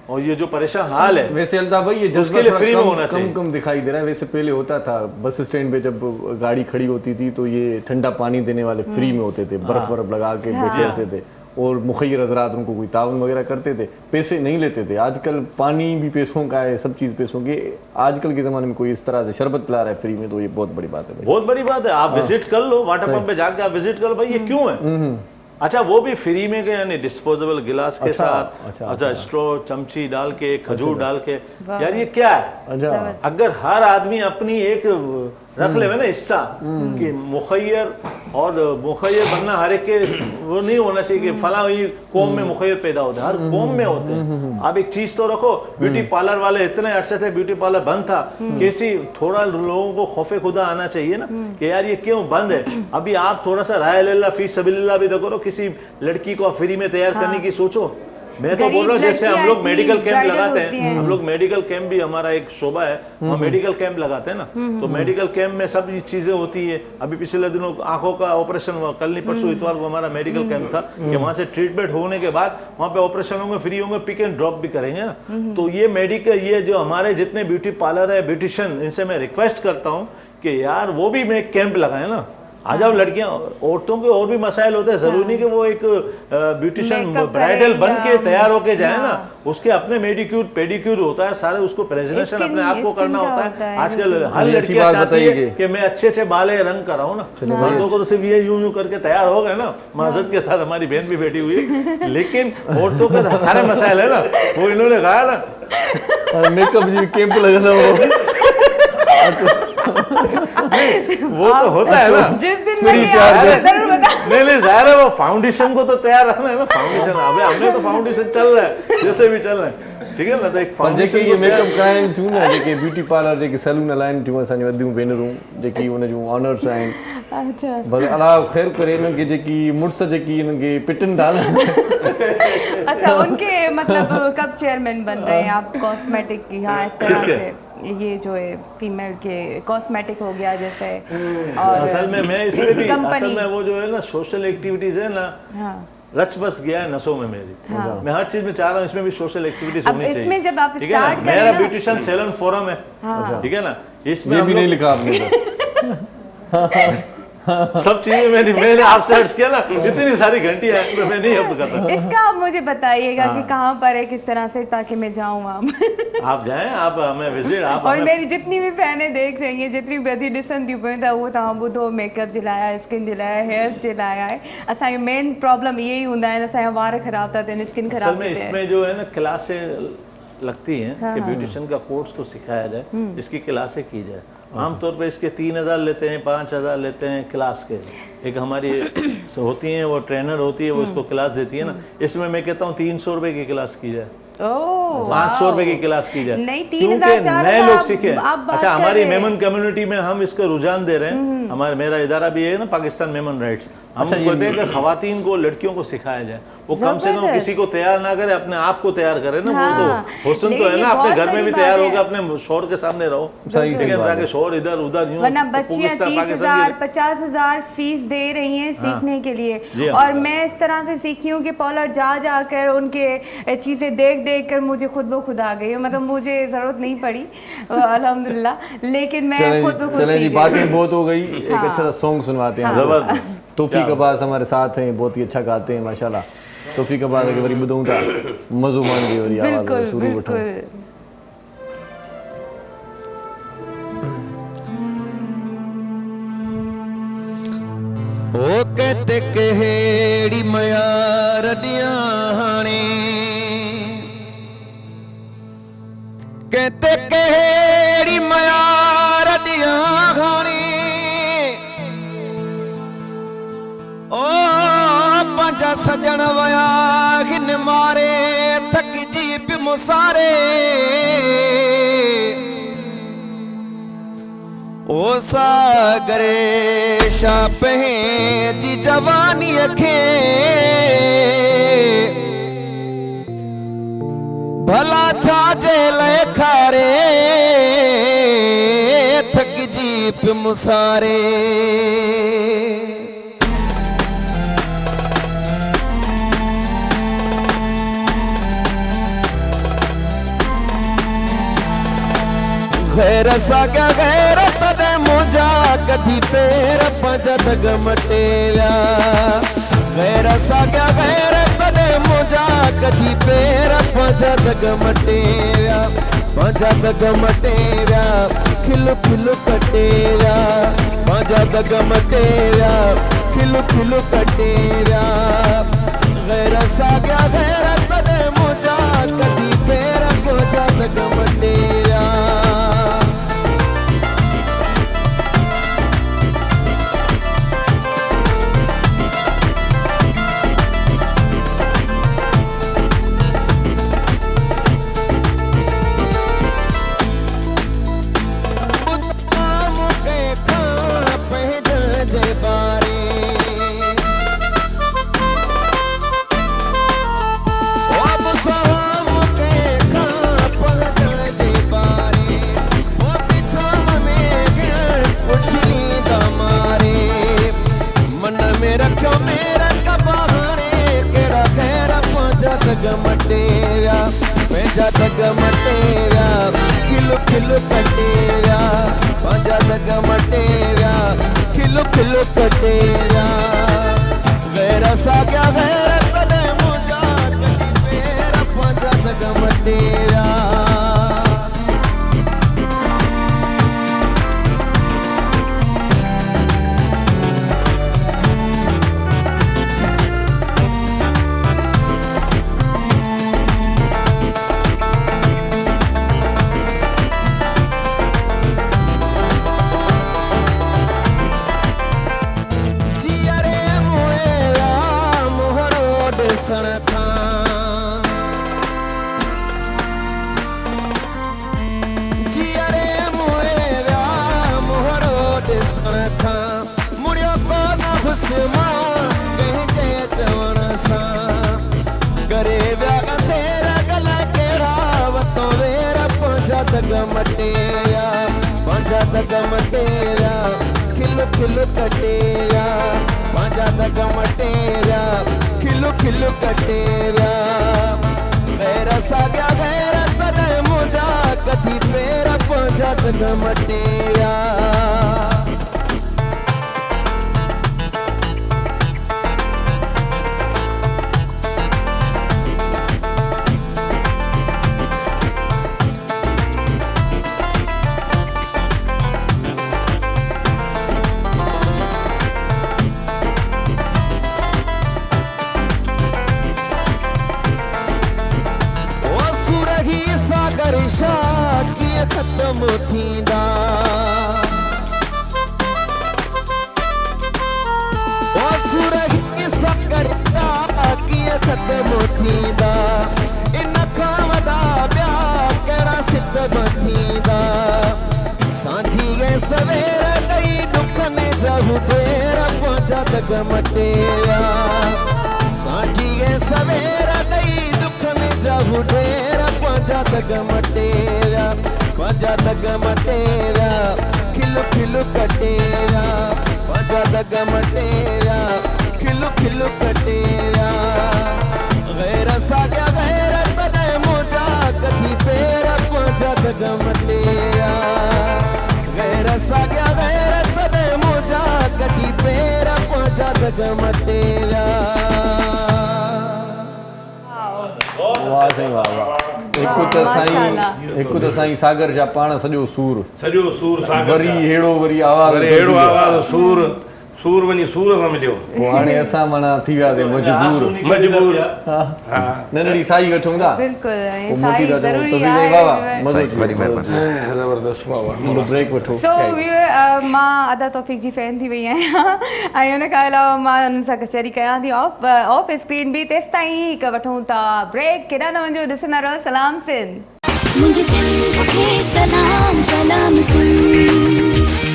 और ये जो परेशान हाल है, वैसे अल्ताफ भाई ये जज्बा फ्री में होना चाहिए, कम दिखाई दे रहा है। वैसे पहले होता था बस स्टैंड पे जब गाड़ी खड़ी होती थी तो ये ठंडा पानी देने वाले फ्री में होते थे, बर्फ वर्फ लगा के बैठे होते थे और मुखैर हजरात उनको कोई ताउन वगैरह करते थे, पैसे नहीं लेते थे। आजकल पानी भी पैसों का है, सब चीज़ पैसों की। आजकल के ज़माने में कोई इस तरह से शरबत पिला रहा है फ्री में, तो ये बहुत बड़ी बात है भाई, बहुत बड़ी बात है। आप विजिट कर लो वाटर पंप पे जाके, आप विजिट करो भाई ये क्यों है, अच्छा वो भी फ्री में के यानी डिस्पोजेबल गिलास के साथ अच्छा स्ट्रॉ चमची डाल के खजूर डाल के यार ये क्या है। अगर हर आदमी अपनी एक रख ले ना हिस्सा कि मुखैर और मुखैर बनना हर एक के वो नहीं होना चाहिए कि फला ही कौम में मुखैर पैदा होते हैं, हर कौम में होते हैं। आप एक चीज तो रखो, ब्यूटी पार्लर वाले इतने अरसे से ब्यूटी पार्लर बंद था, कैसी थोड़ा लोगों को खौफे खुदा आना चाहिए ना कि यार ये क्यों बंद है। अभी आप थोड़ा सा राय ले ला फीस सबीलिल्लाह भी देखो, किसी लड़की को फ्री में तैयार करने की सोचो। मैं तो बोल रहा हूँ जैसे हम लोग मेडिकल कैंप लगाते हैं, हम लोग मेडिकल कैंप भी हमारा एक शोभा है, वहाँ मेडिकल कैंप लगाते हैं ना, तो मेडिकल कैंप में सब चीजें होती है। अभी पिछले दिनों आंखों का ऑपरेशन हुआ, कल नहीं परसों इतवार को हमारा मेडिकल कैंप था कि वहाँ से ट्रीटमेंट होने के बाद वहाँ पे ऑपरेशन होंगे, फ्री होंगे, पिक एंड ड्रॉप भी करेंगे ना। तो ये मेडिकल, ये जो हमारे जितने ब्यूटी पार्लर है, ब्यूटिशियन, इनसे मैं रिक्वेस्ट करता हूँ कि यार वो भी मैं कैंप लगाए ना। आ जाओ लड़कियां, औरतों के और भी मसाइल होते हैं, जरूरी नहीं कि वो एक ब्यूटिशियन ब्राइडल बन के तैयार होके जाए ना, उसके अपने मेडिक्योर पेडिक्योर होता है, सारे उसको प्रेजेंटेशन अपने आप को करना होता है। आजकल हर लड़कियां चाहती है कि मैं अच्छे से बाले रंग कराऊं ना, मर्दों को तो सिर्फ ये यूं करके तैयार हो गए ना। माजत के साथ हमारी बहन भी बैठी हुई है, लेकिन औरतों के सारे मसाइल है ना, वो इन्होंने कहा ना मेकअप जी कैंप लगाना वो तो होता है ना, जिस दिन लगे जरूर बता। नहीं जाहिर है वो फाउंडेशन को तो तैयार रखना है ना। फाउंडेशन अबे हमने तो फाउंडेशन चल रहा है जैसे भी चल रहा है, ठीक है ना। तो एक फाउंडेशन ये मेकअप कराइनि थियूं न, जेके ब्यूटी पार्लर जेके सैलून हलाइनि थियूं असांजी वॾियूं भेनरूं जेकी उन जूं ऑनर्स आहिनि, अच्छा बस अलाह ख़ैर करे इन्हनि खे जेकी मुड़ुस जेकी इन्हनि खे पिटनि था न। अच्छा उनके मतलब कब चेयरमैन बन रहे हैं आप कॉस्मेटिक की? हाँ इस तरह से ये जो है फीमेल के कॉस्मेटिक हो गया जैसे, और असल में मैं इसमें भी असल में वो जो है ना सोशल एक्टिविटीज है ना, रच बस गया है नसों में मेरी। मैं हर चीज में चाह रहा हूँ इसमें भी सोशल एक्टिविटीज होनी चाहिए। इसमें जब आप स्टार्ट करें मेरा ब्यूटिशियन सैलून फोरम है, ठीक है ना, इसमें ये भी नहीं लिखा आपने सब चीजें मैंने आपसे अर्ज किया ना, इतनी सारी घंटियां हैं, मैं नहीं अब करता। इसका आप मुझे बताइएगा कि कहाँ पर है, किस तरह से, ताकि मैं जाऊँ वहाँ। आप जाएं, आप हमें विजिट आप और मेरी जितनी भी बहनें देख रही हैं, जितनी बधी ॾिसनि थियूं पियूं त उहो तव्हां ॿुधो मेकअप जे लाइ, स्किन जे लाइ, हेयर्स जे लाइ आहे। असांजो मेन प्रॉब्लम इहे ई हूंदा आहिनि, असांजा वार ख़राब था थियनि, स्किन ख़राब थी थिए। इसमें जो है ना क्लासें लगती हैं कि ब्यूटिशियन का कोर्स तो सिखाया जाए, इसकी क्लासें की जाए। आमतौर पे इसके 3000 लेते हैं, 5000 लेते हैं क्लास के। एक हमारी होती हैं वो ट्रेनर होती है, वो इसको क्लास देती है ना। इसमें मैं कहता हूँ 300 रुपए की क्लास की जाए, 500 रुपए की क्लास की जाए, क्योंकि नए लोग सीखे। अच्छा हमारी मेमन कम्युनिटी में हम इसका रुझान दे रहे हैं, हमारे मेरा इदारा भी है ना पाकिस्तान मेमन राइट्स, हम कहते हैं कि खवातीन को, लड़कियों को सिखाया जाए, वो कम से कम किसी को तैयार ना करे, अपने आप को तैयार करे ना। वो तो हुस्न तो है ना, अपने घर में भी तैयार होकर अपने शोहर के सामने रहो, ताकि शोहर इधर उधर यूं। वरना बच्चियां 30,000 50,000 फीस दे रही हैं सीखने के लिए, और मैं इस तरह से सीखी हूँ कि पॉलर जा कर उनके चीज़ें देख कर मुझे खुद ब खुद आ गई। मतलब मुझे ज़रूरत नहीं पड़ी अल्हम्दुलिल्लाह, लेकिन मैं खुद ब खुद चलें जी, बातें बहुत हो गई। एक अच्छा सा सॉन्ग सुनवाते हैं। जबरदस्त तौफीक अब्बास हमारे साथ हैं, बहुत ही अच्छा गाते हैं माशाल्लाह। तौफीक अब्बास के वरी ॿुधूं था, मज़ो मान जी वरी आवाज़ शुरू वठूं। ओ कहते कहेड़ी मयार दियां हाणे, कहते कहेड़ी मयार दियां हाणे, ओ पंजा सजन वया हिन मारे थक जी पे मुसारे, ओ सागरे शापे जी जवानी खे भला छाजे लेखारे थक जी पे मुसारे। गैर सागा गैर तदे मुझा कधी पैर पंजत गमटेव्या, गैर सागा गैर तदे मुझा कधी पैर पंजत गमटेव्या, पंजत गमटेव्या खिल खिल कटेव्या, पंजत गमटेव्या खिलु खिलु कटे विया गैर साॻिया गैर तॾहिं मुंहिंजा कढी पेर मुंहिंजा दग मटे विया दग मटे विया खिलु खिलु कटे विया पंहिंजा दग मटे विया खिलु खिलु कटे विया गैर साॻिया गैर तॾहिं मुंहिंजा कढी पेर पंहिंजा दग मटे विया दग मटे विया खिलु खिलु कटे विया पंहिंजा दग मटे विया खिलु खिलु कटे विया गैर साॻिया गैर तॾहिं मुंहिंजा कढी पेर पंहिंजा दग मटे विया ख़त्म थींदा ओ सुरही सागर कीअं ख़त्म थींदा इन खां वॾा ॿिया कहिड़ा सितम थींदा सांझीअ सवेर ॾेई ॾुखनि जा ढेर पंहिंजा दग मटे विया सांझीअ सवेर ॾेई ॾुखनि जा ढेर पंहिंजा दग मटे विया पंहिंजा दग मटे विया खिलु खिलु कटे विया पंहिंजा दग मटे विया खिलु खिलु कटे विया गैर साॻिया गैर तॾहिं मुंहिंजा कढी पेर पंहिंजा दग मटे विया गैर साॻिया गैर तॾहिं मुंहिंजा कढी पेर पंहिंजा दग मटे विया वाह साईं वाह हिकु त साईं सागर जा पाण सॼो सूर सागर वरी अहिड़ो आवाज़ सूर वञी सूर सां मिलियो पोइ हाणे असां माना थी वियासीं मजबूर नंढड़ी साई वठूं था बिल्कुलु साई ज़रूरी आहे ज़बरदस्त ब्रेक वठो सो मां अदा तौफ़ीक़ जी फैन थी वई आहियां ऐं हुन खां अलावा मां हुन सां कचहरी कयां थी ऑफ स्क्रीन बि तेसि ताईं हिकु वठूं था ब्रेक केॾा न वञो ॾिसंदा रहो सलाम सिंध मुंहिंजे सिंध खे सलाम सलाम सिंध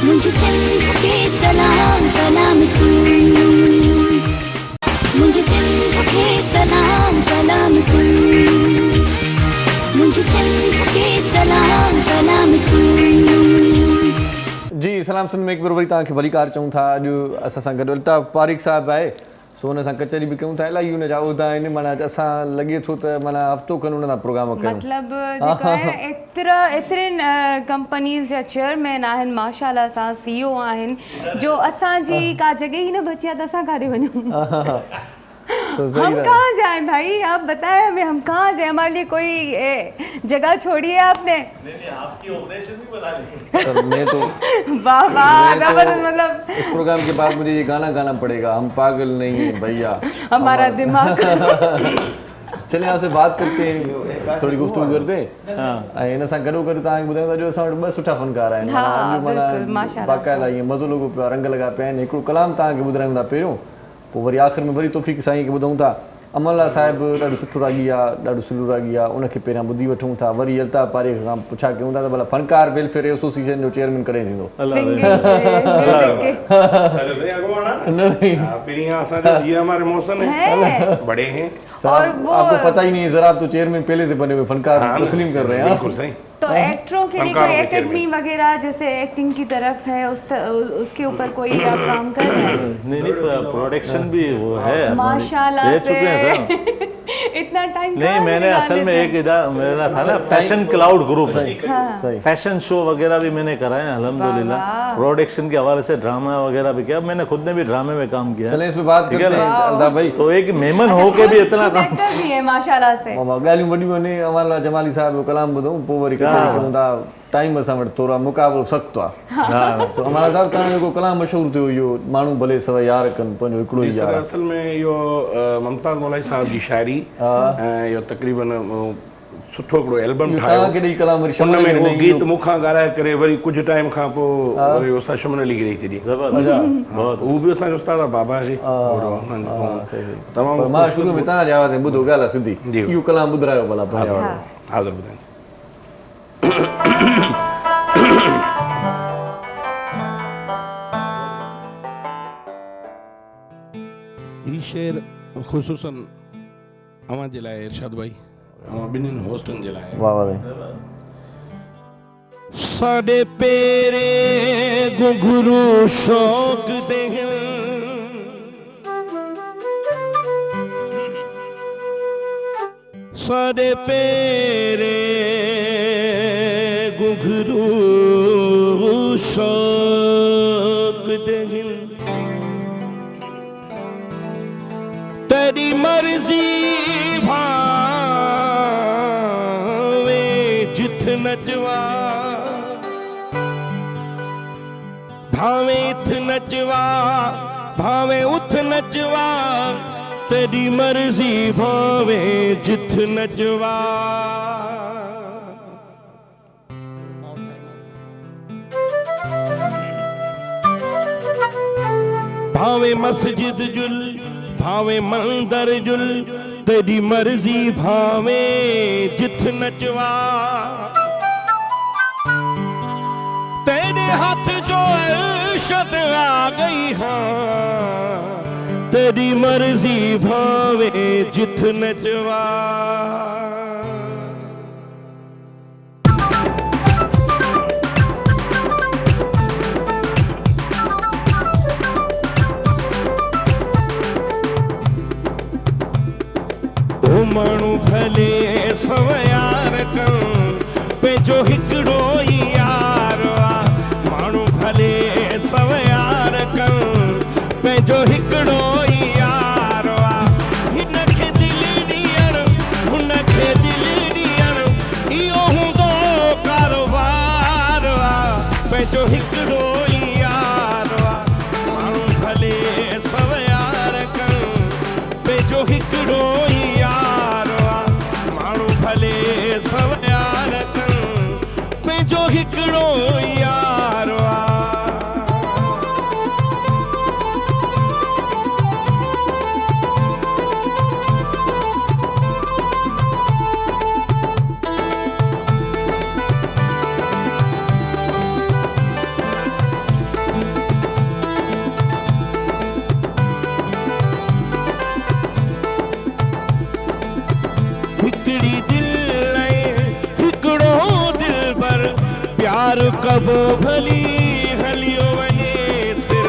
मुंहिंजे सिंध खे सलाम सलाम सिंध मुंहिंजे सिंध खे सलाम सलाम सिंध मुंहिंजे सिंध खे सलाम सलाम सिंध जी सलाम सिंध में हिकु बार वरी तव्हांखे भली कार चऊं था अॼु असां सां गॾु अल्ताफ़ पारिक साहिबु आहे सो हुन सां कचहरी बि कयूं था इलाही हुन जा उहिदा आहिनि माना असां लॻे थो त माना हफ़्तो खनि हुन सां प्रोग्राम कयूं मतिलबु जेको आहे एतिरनि कंपनीज़ जा चेयरमैन आहिनि माशाअल्लाह सां CEO आहिनि जो असांजी का जॻह ई न बची आहे त असां काॾे वञूं हम कहाँ जाएं भाई, आप बताएं हमें, हम कहाँ जाएं? हमारे लिए कोई जगह छोड़ी है आपने? नहीं, आपकी ऑपरेशन भी बना ली। मैं तो वाह वाह, मतलब इस प्रोग्राम के बाद मुझे ये गाना गाना पड़ेगा, हम पागल नहीं है भैया हमारा दिमाग। चले आपसे बात करते हैं, थोड़ी गुफ्तगू करते हैं। इन सां गॾो गॾु तव्हांखे ॿुधाईंदा जो असां वटि ॿ सुठा फनकार आहिनि, बाक़ाइदा ईअं मज़ो लॻो पियो आहे, रंग लॻा पिया आहिनि। हिकिड़ो कलाम तव्हांखे ॿुधायूं था पहिरियों, पोइ वरी आख़िर में वरी तौफ़ीक़ साईं खे ॿुधूं था। अमरलाल साहिबु ॾाढो सुठो रागी आहे, ॾाढो सुठो रागी आहे, उनखे पहिरियां ॿुधी वठूं था। वरी अल्ताफ़ पारे खां पुछा कयूं था त भला फनकार वेलफेयर एसोसिएशन जो चेयरमैन कॾहिं थींदो? आपको पता ही नहीं है सर, आप तो चेयरमैन पहले से बने हुए फनकार तस्लीम कर रहे हैं। बिल्कुल सही। तो एक्टरों के लिए कोई एकेडमी वगैरह जैसे एक्टिंग की तरफ है, उसके ऊपर कोई आप काम कर रहे हैं? नहीं, प्रोडक्शन भी वो है माशाल्लाह से। इतना टाइम नहीं, मैंने असल में एक मेरा था ना fashion cloud group, fashion show वगैरह भी मैंने कराए हैं अल्हम्दुलिल्लाह। प्रोडक्शन के हवाले से ड्रामा वगैरह भी किया, मैंने खुद ने भी ड्रामे में काम किया। चलें इस पे बात करते हैं अल्ताफ़ भाई। तो एक मेहमान होके भी इतना काम भी है माशाल्लाह से। ॻाल्हियूं वॾियूं आहिनि, अमरलाल जमाली साहिब जो कलाम ॿुधूं, पोइ वरी कयूं था। टाइम असां वटि थोरा मुक़ाबिलो सख़्तु आहे। अमरलाल साहिब तव्हांजो जेको कलाम मशहूरु थियो इहो, माण्हू भले सवा यार कनि, पंहिंजो हिकिड़ो ई यार। असल में इहो मुमताज़ मौलाई साहब जी शाइरी ऐं इहो तक़रीबन सुठो हिकिड़ो एल्बम ठाहियो। हुन में उहो गीत मूंखां ॻाल्हाए करे वरी कुझु टाइम खां पोइ वरी उस्ताद शमन अली खे ॾेई छॾी। उहो बि असांजो उस्ताद आहे बाबा खे। तमामु मां शुरू में तव्हांजे आवाज़ में ॿुधो ॻाल्हि आहे सिधी, इहो कलाम ॿुधायो भला। हाज़िर ॿुधायो। ही शेर ख़ुसूसन अवां जे लाइ इरशाद भाई, अवां ॿिन्हिनि होस्टनि जे लाइ। वाह वाह। साडे पेरे घुंघरू शौक देहल, साडे पेरे घुंघरू शौक देहल, तेरी मर्जी भावे जिथ नचवा, भावे इथ नचवा, भावे उथ नचवा, तेरी मर्जी भावे जिथ नचवा। भावे मस्जिद जुल, भावे मंदर जुल, तेरी मर्जी भावे जिथ नचवा, तेरे हाथ जो अर्शद आ गई हाँ, तेरी मर्जी भावे जिथ नचवा। माण्हू भले सव यार कन, पंहिंजो हिकिड़ो ई यार आहे। माण्हू भले सव यार कन, पंहिंजो हिकिड़ो ई यार आहे। हिन खे दिलि ॾियणु, हुन खे दिलि ॾियणु, इहो हूंदो कारोबार आहे। पंहिंजो हिकिड़ो ई यार आहे। माण्हू भले सव यार कन, पंहिंजो हिकिड़ो ई सब यार कन, पंहिंजो हिकिड़ो यार कब भली हलियो वञे सिर।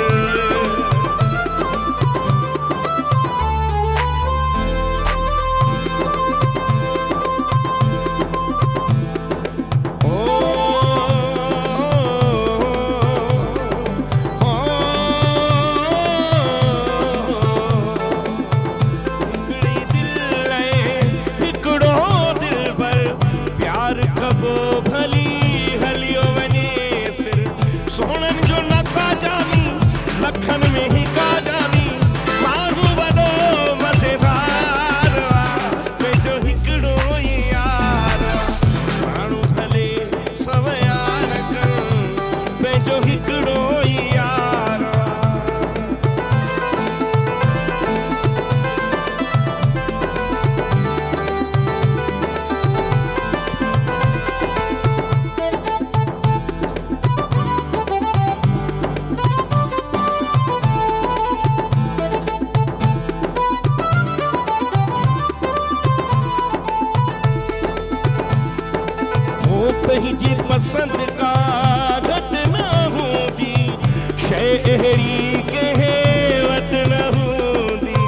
शइ अहिड़ी कंहिं वटि न हूंदी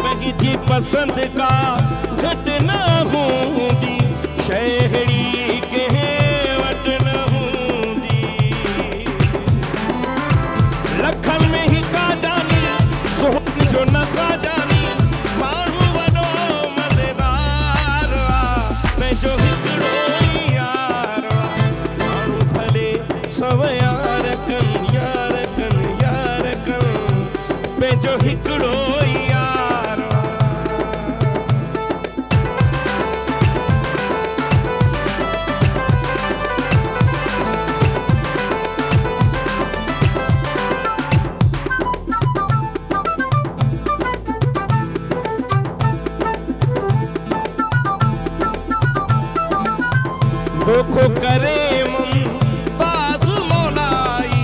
पंहिंजी पसंदि का घटि न हूंदी शइ अहिड़ी कंहिं वटि न हूंदी लखनि में ही का जानी सोच जो न का जानी माण्हू वॾो मज़ेदार आहे पंहिंजो हिकिड़ो ई यार आहे माण्हू भले सव यार कनि यार कनि यार कनि पंहिंजो हिकिड़ो ई यार आहे दोखो करे मुमताज़ मौलाई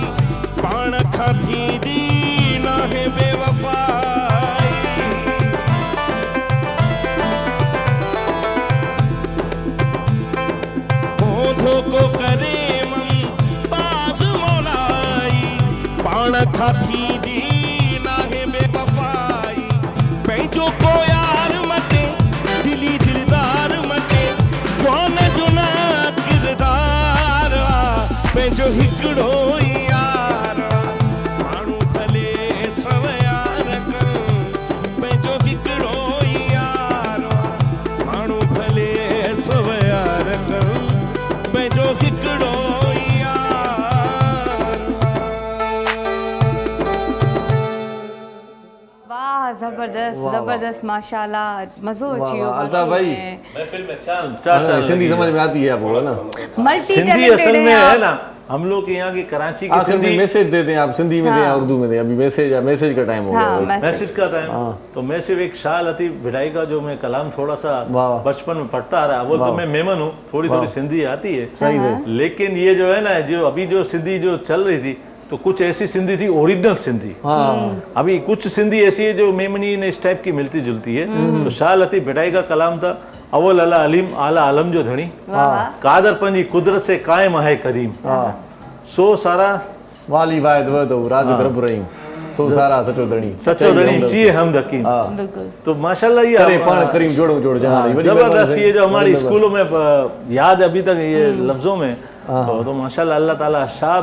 पाण खां थींदी नाहे बेवफ़ाई दोखो करे मुमताज़ मौलाई पाण खां थींदी नाहे बेवफ़ाई पंहिंजो को यार मटे दिली दिलदार मटे जौन जुना किरदार पंहिंजो हिकिड़ो ई यार माण्हू भले सव यार कनि पंहिंजो हिकिड़ो ई यार माण्हू भले सव यार कनि पंहिंजो हिकिड़ो ई यार वाह जबरदस्त जबरदस्त माशाल्लाह मज़ो अची वियो अल्ताफ भाई महफिल में चार सिंधी समझ में आती है आपको ना मल्टी सिंधी असल में है ना हम लोग के यहाँ की कराची की सिंधी मैसेज देते हैं आप सिंधी में दें या उर्दू में दें अभी मैसेज का टाइम हो गया मैसेज का टाइम तो मैं सिर्फ एक शाह लतीफ़ भिड़ाई का जो मैं कलाम थोड़ा सा बचपन में पढ़ता आ रहा वो तो मैं मेमन हूँ थोड़ी सिंधी आती है लेकिन ये जो है ना जो अभी जो सिंधी जो चल रही थी तो कुछ ऐसी सिंधी थी ओरिजिनल सिंधी अभी कुछ सिंधी ऐसी है जो मेमनी ने इस टाइप की मिलती जुलती है तो शाह लतीफ़ भिड़ाई का कलाम था अव्वल अला अलीम आला आलम जो धणी कादर पंजी कुदरत से कायम है करीम सो सारा वाली वाहिद वदो राज रब रहीम सो सारा सचो धणी ची हमद हकीम तो माशाल्लाह ये अरे पान करीम जोड़ो जोड़ जहां जबरदस्त ये जो हमारी स्कूलों में याद अभी तक ये लफ्जों में तो माशाल्लाह अल्लाह ताला शाह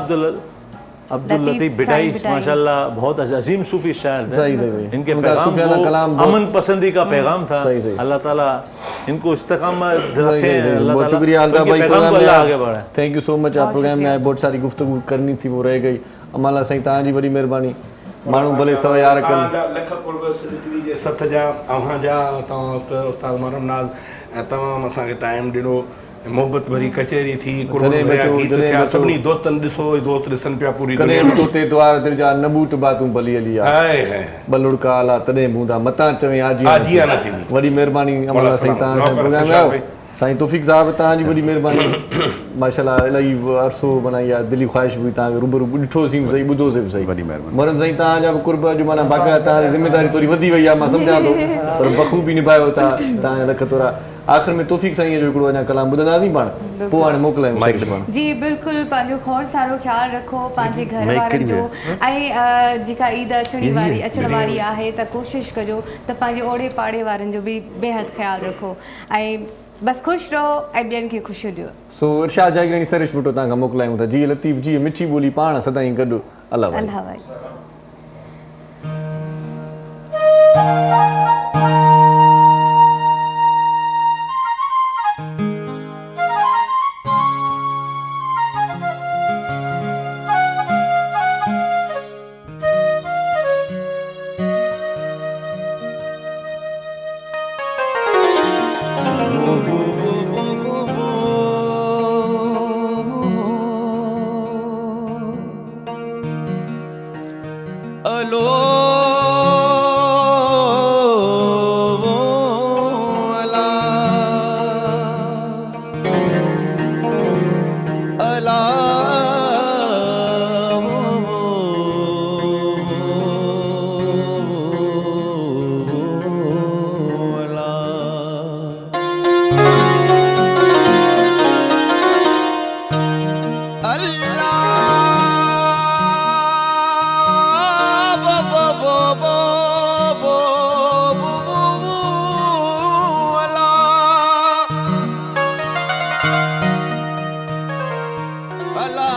अब्दुल लतीफ भिड़ाई माशाल्लाह बहुत अजीम सूफी शायर थे इनके पैगाम अमन पसंदी का पैगाम था अल्लाह ताला इनको इस्तेकामत रखे बहुत शुक्रिया अल्ताफ भाई प्रोग्राम में आगे बढ़े थैंक यू सो मच आप प्रोग्राम में आए बहुत सारी गुफ्तगू करनी थी वो रह गई अमाला साईं तव्हांजी वॾी महिरबानी माण्हू भले सव यार कनि लख कुर्ब सिलसिले जे सथ जा अव्हां जा तव्हां उस्ताद मरमनाज़ ऐं तमामु असांखे टाइम ॾिनो मोहबत भरी कचहरी थी सभिनी दोस्तनि ॾिसो दोस्त ॾिसनि पिया पूरी तोते द्वार दिल जा न बूट बातूं भली हली आहे बलुड़का आला तॾहिं बूंदा मतां चवे आजिया न थींदी वॾी महिरबानी अमला साईं तव्हां प्रोग्राम आयो साईं तौफ़ीक़ साहब तव्हांजी वॾी महिरबानी माशाल्लाह इलाही अरसो माना इहा दिली ख़्वाहिश बि तव्हांखे रूबरू ॾिठोसीं बि सही ॿुधोसीं बि सही वॾी महिरबानी मरम साईं तव्हांजा बि कुर्ब जो माना बाक़ाइदा तव्हांजी ज़िमेदारी थोरी वधी वई आहे मां सम्झां थो पर बख़ूबी निभायो था तव्हांजा लख तोरा आख़िर में तौफ़ीक़ साईं जो हिकिड़ो अञा कलाम ॿुधंदासीं पाण पोइ हाणे मोकिलायूं जी बिल्कुलु पंहिंजो खोड़ सारो ख़्यालु रखो पंहिंजे घर वारनि जो ऐं जेका ईद अचण वारी आहे त कोशिशि कजो त पंहिंजे ओड़े पाड़े वारनि जो बि बेहद ख़्यालु रखो ऐं बसि ख़ुशि रहो ऐं ॿियनि खे ख़ुशियूं ॾियो सो इरशाद जागीरानी सरिश भुट्टो तव्हांखां मोकिलायूं था जी लतीफ़ जी मिठी ॿोली पाण सदाईं गॾु अल्लाह भाई अला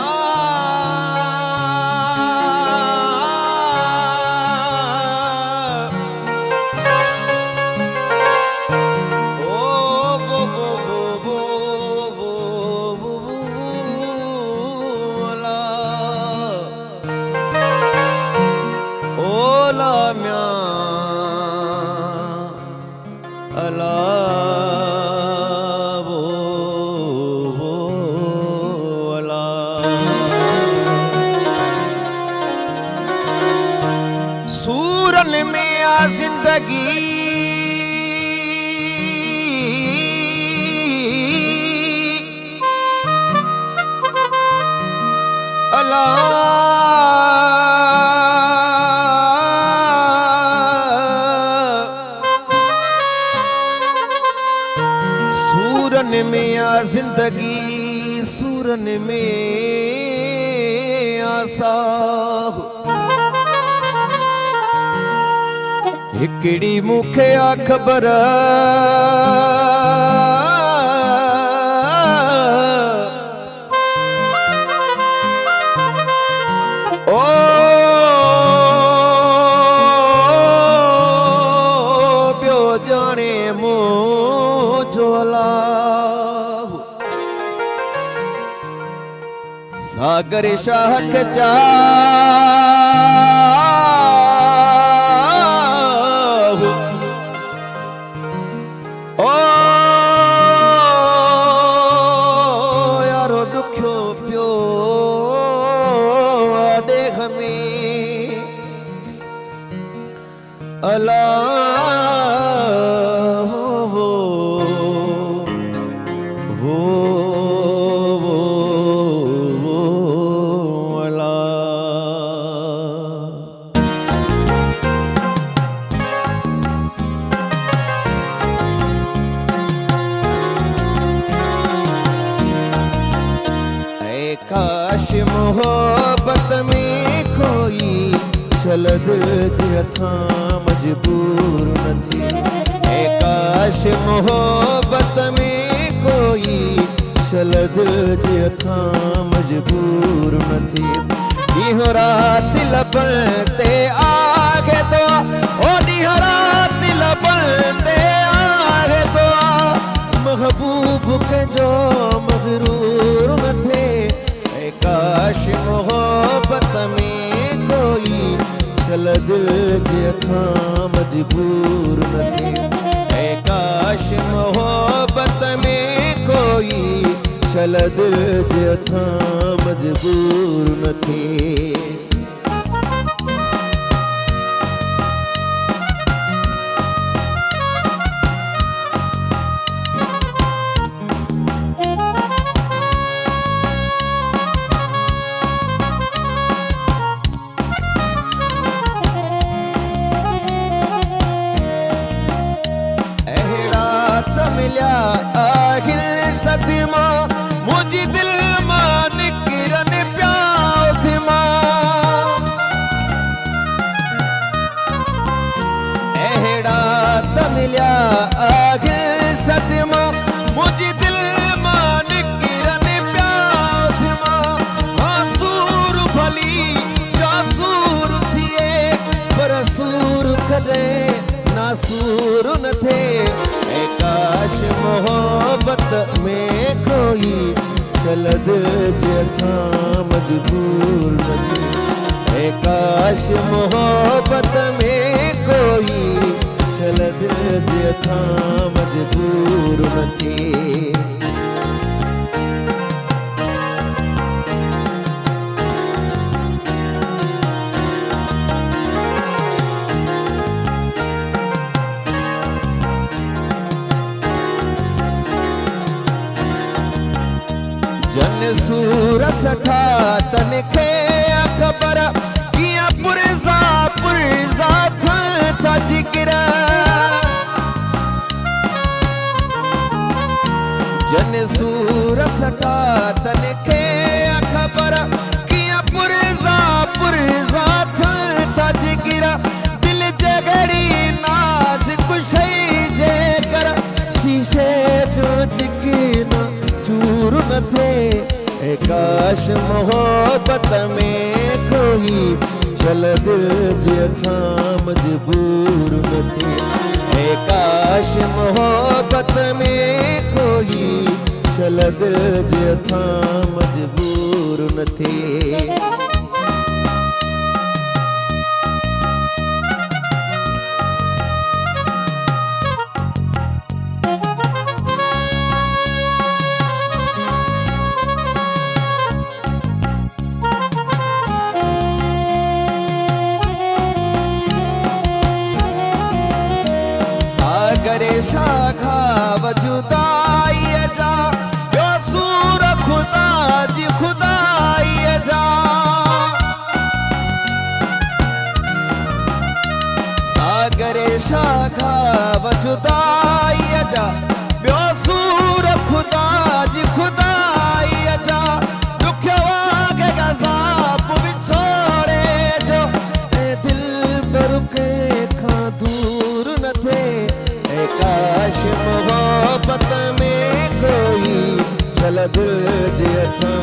सूरन में आ जिंदगी अला सूरन में आ जिंदगी सूरन में आसा हिकड़ी मुखे आ खबर ओ ब्यो जाने मो जोला सागर शाह के चा अला वो अला ऐ काश मोहब्बत में कोई चलद था मजबूर न थी ऐ काश मोहब्बत में कोई चलद था मजबूर न थी ॾींहुं राति लबते आगे तो ओ ॾींहुं राति लबते आगे तो महबूब के जो मगरूर न थे ऐ काश मोहब्बत में कोई चल दिल था मजबूर न थे ऐ काश मोहब्बत में कोई चल दिल था मजबूर न थे मिल्या आखिर सदमा मुझे दिल मान किरन प्याउधमा एड़ा त मिल्या आखिर सदमा मुझे दिल मान किरन प्याउधमा आसूर भली जासूर थिए पर सूर कदे नासूर न थे ऐ काश मोहब्बत में कोई चलद था मजबूर न थे ऐ काश मोहब्बत में कोई चलद था मजबूर न थे जन सूर सठा तन खे खबर किया पुरजा था जिक्र जन सूर सठा तन खे खबर किया पुरजा था जिक्र दिल जगड़ी नाज कुशई जे कर शीशे जो चिकना चूर न थे ऐ ए काश मोहब्बत में कोई चल दिल जे था मजबूर न थे ए काश मोहब्बत में कोई चल दिल जे था मजबूर न थे शाखा वजुदाई जा जो सूर खुदा जी खुदाई जा सागरे शाखा वजुदाई जा जो सूर खुदा जी खुदाई जा दुखवा के गज़ाब विछोड़े जो ए दिल पर के खां दूर न थे काश मोहब्बत में कोई चल दिल जे था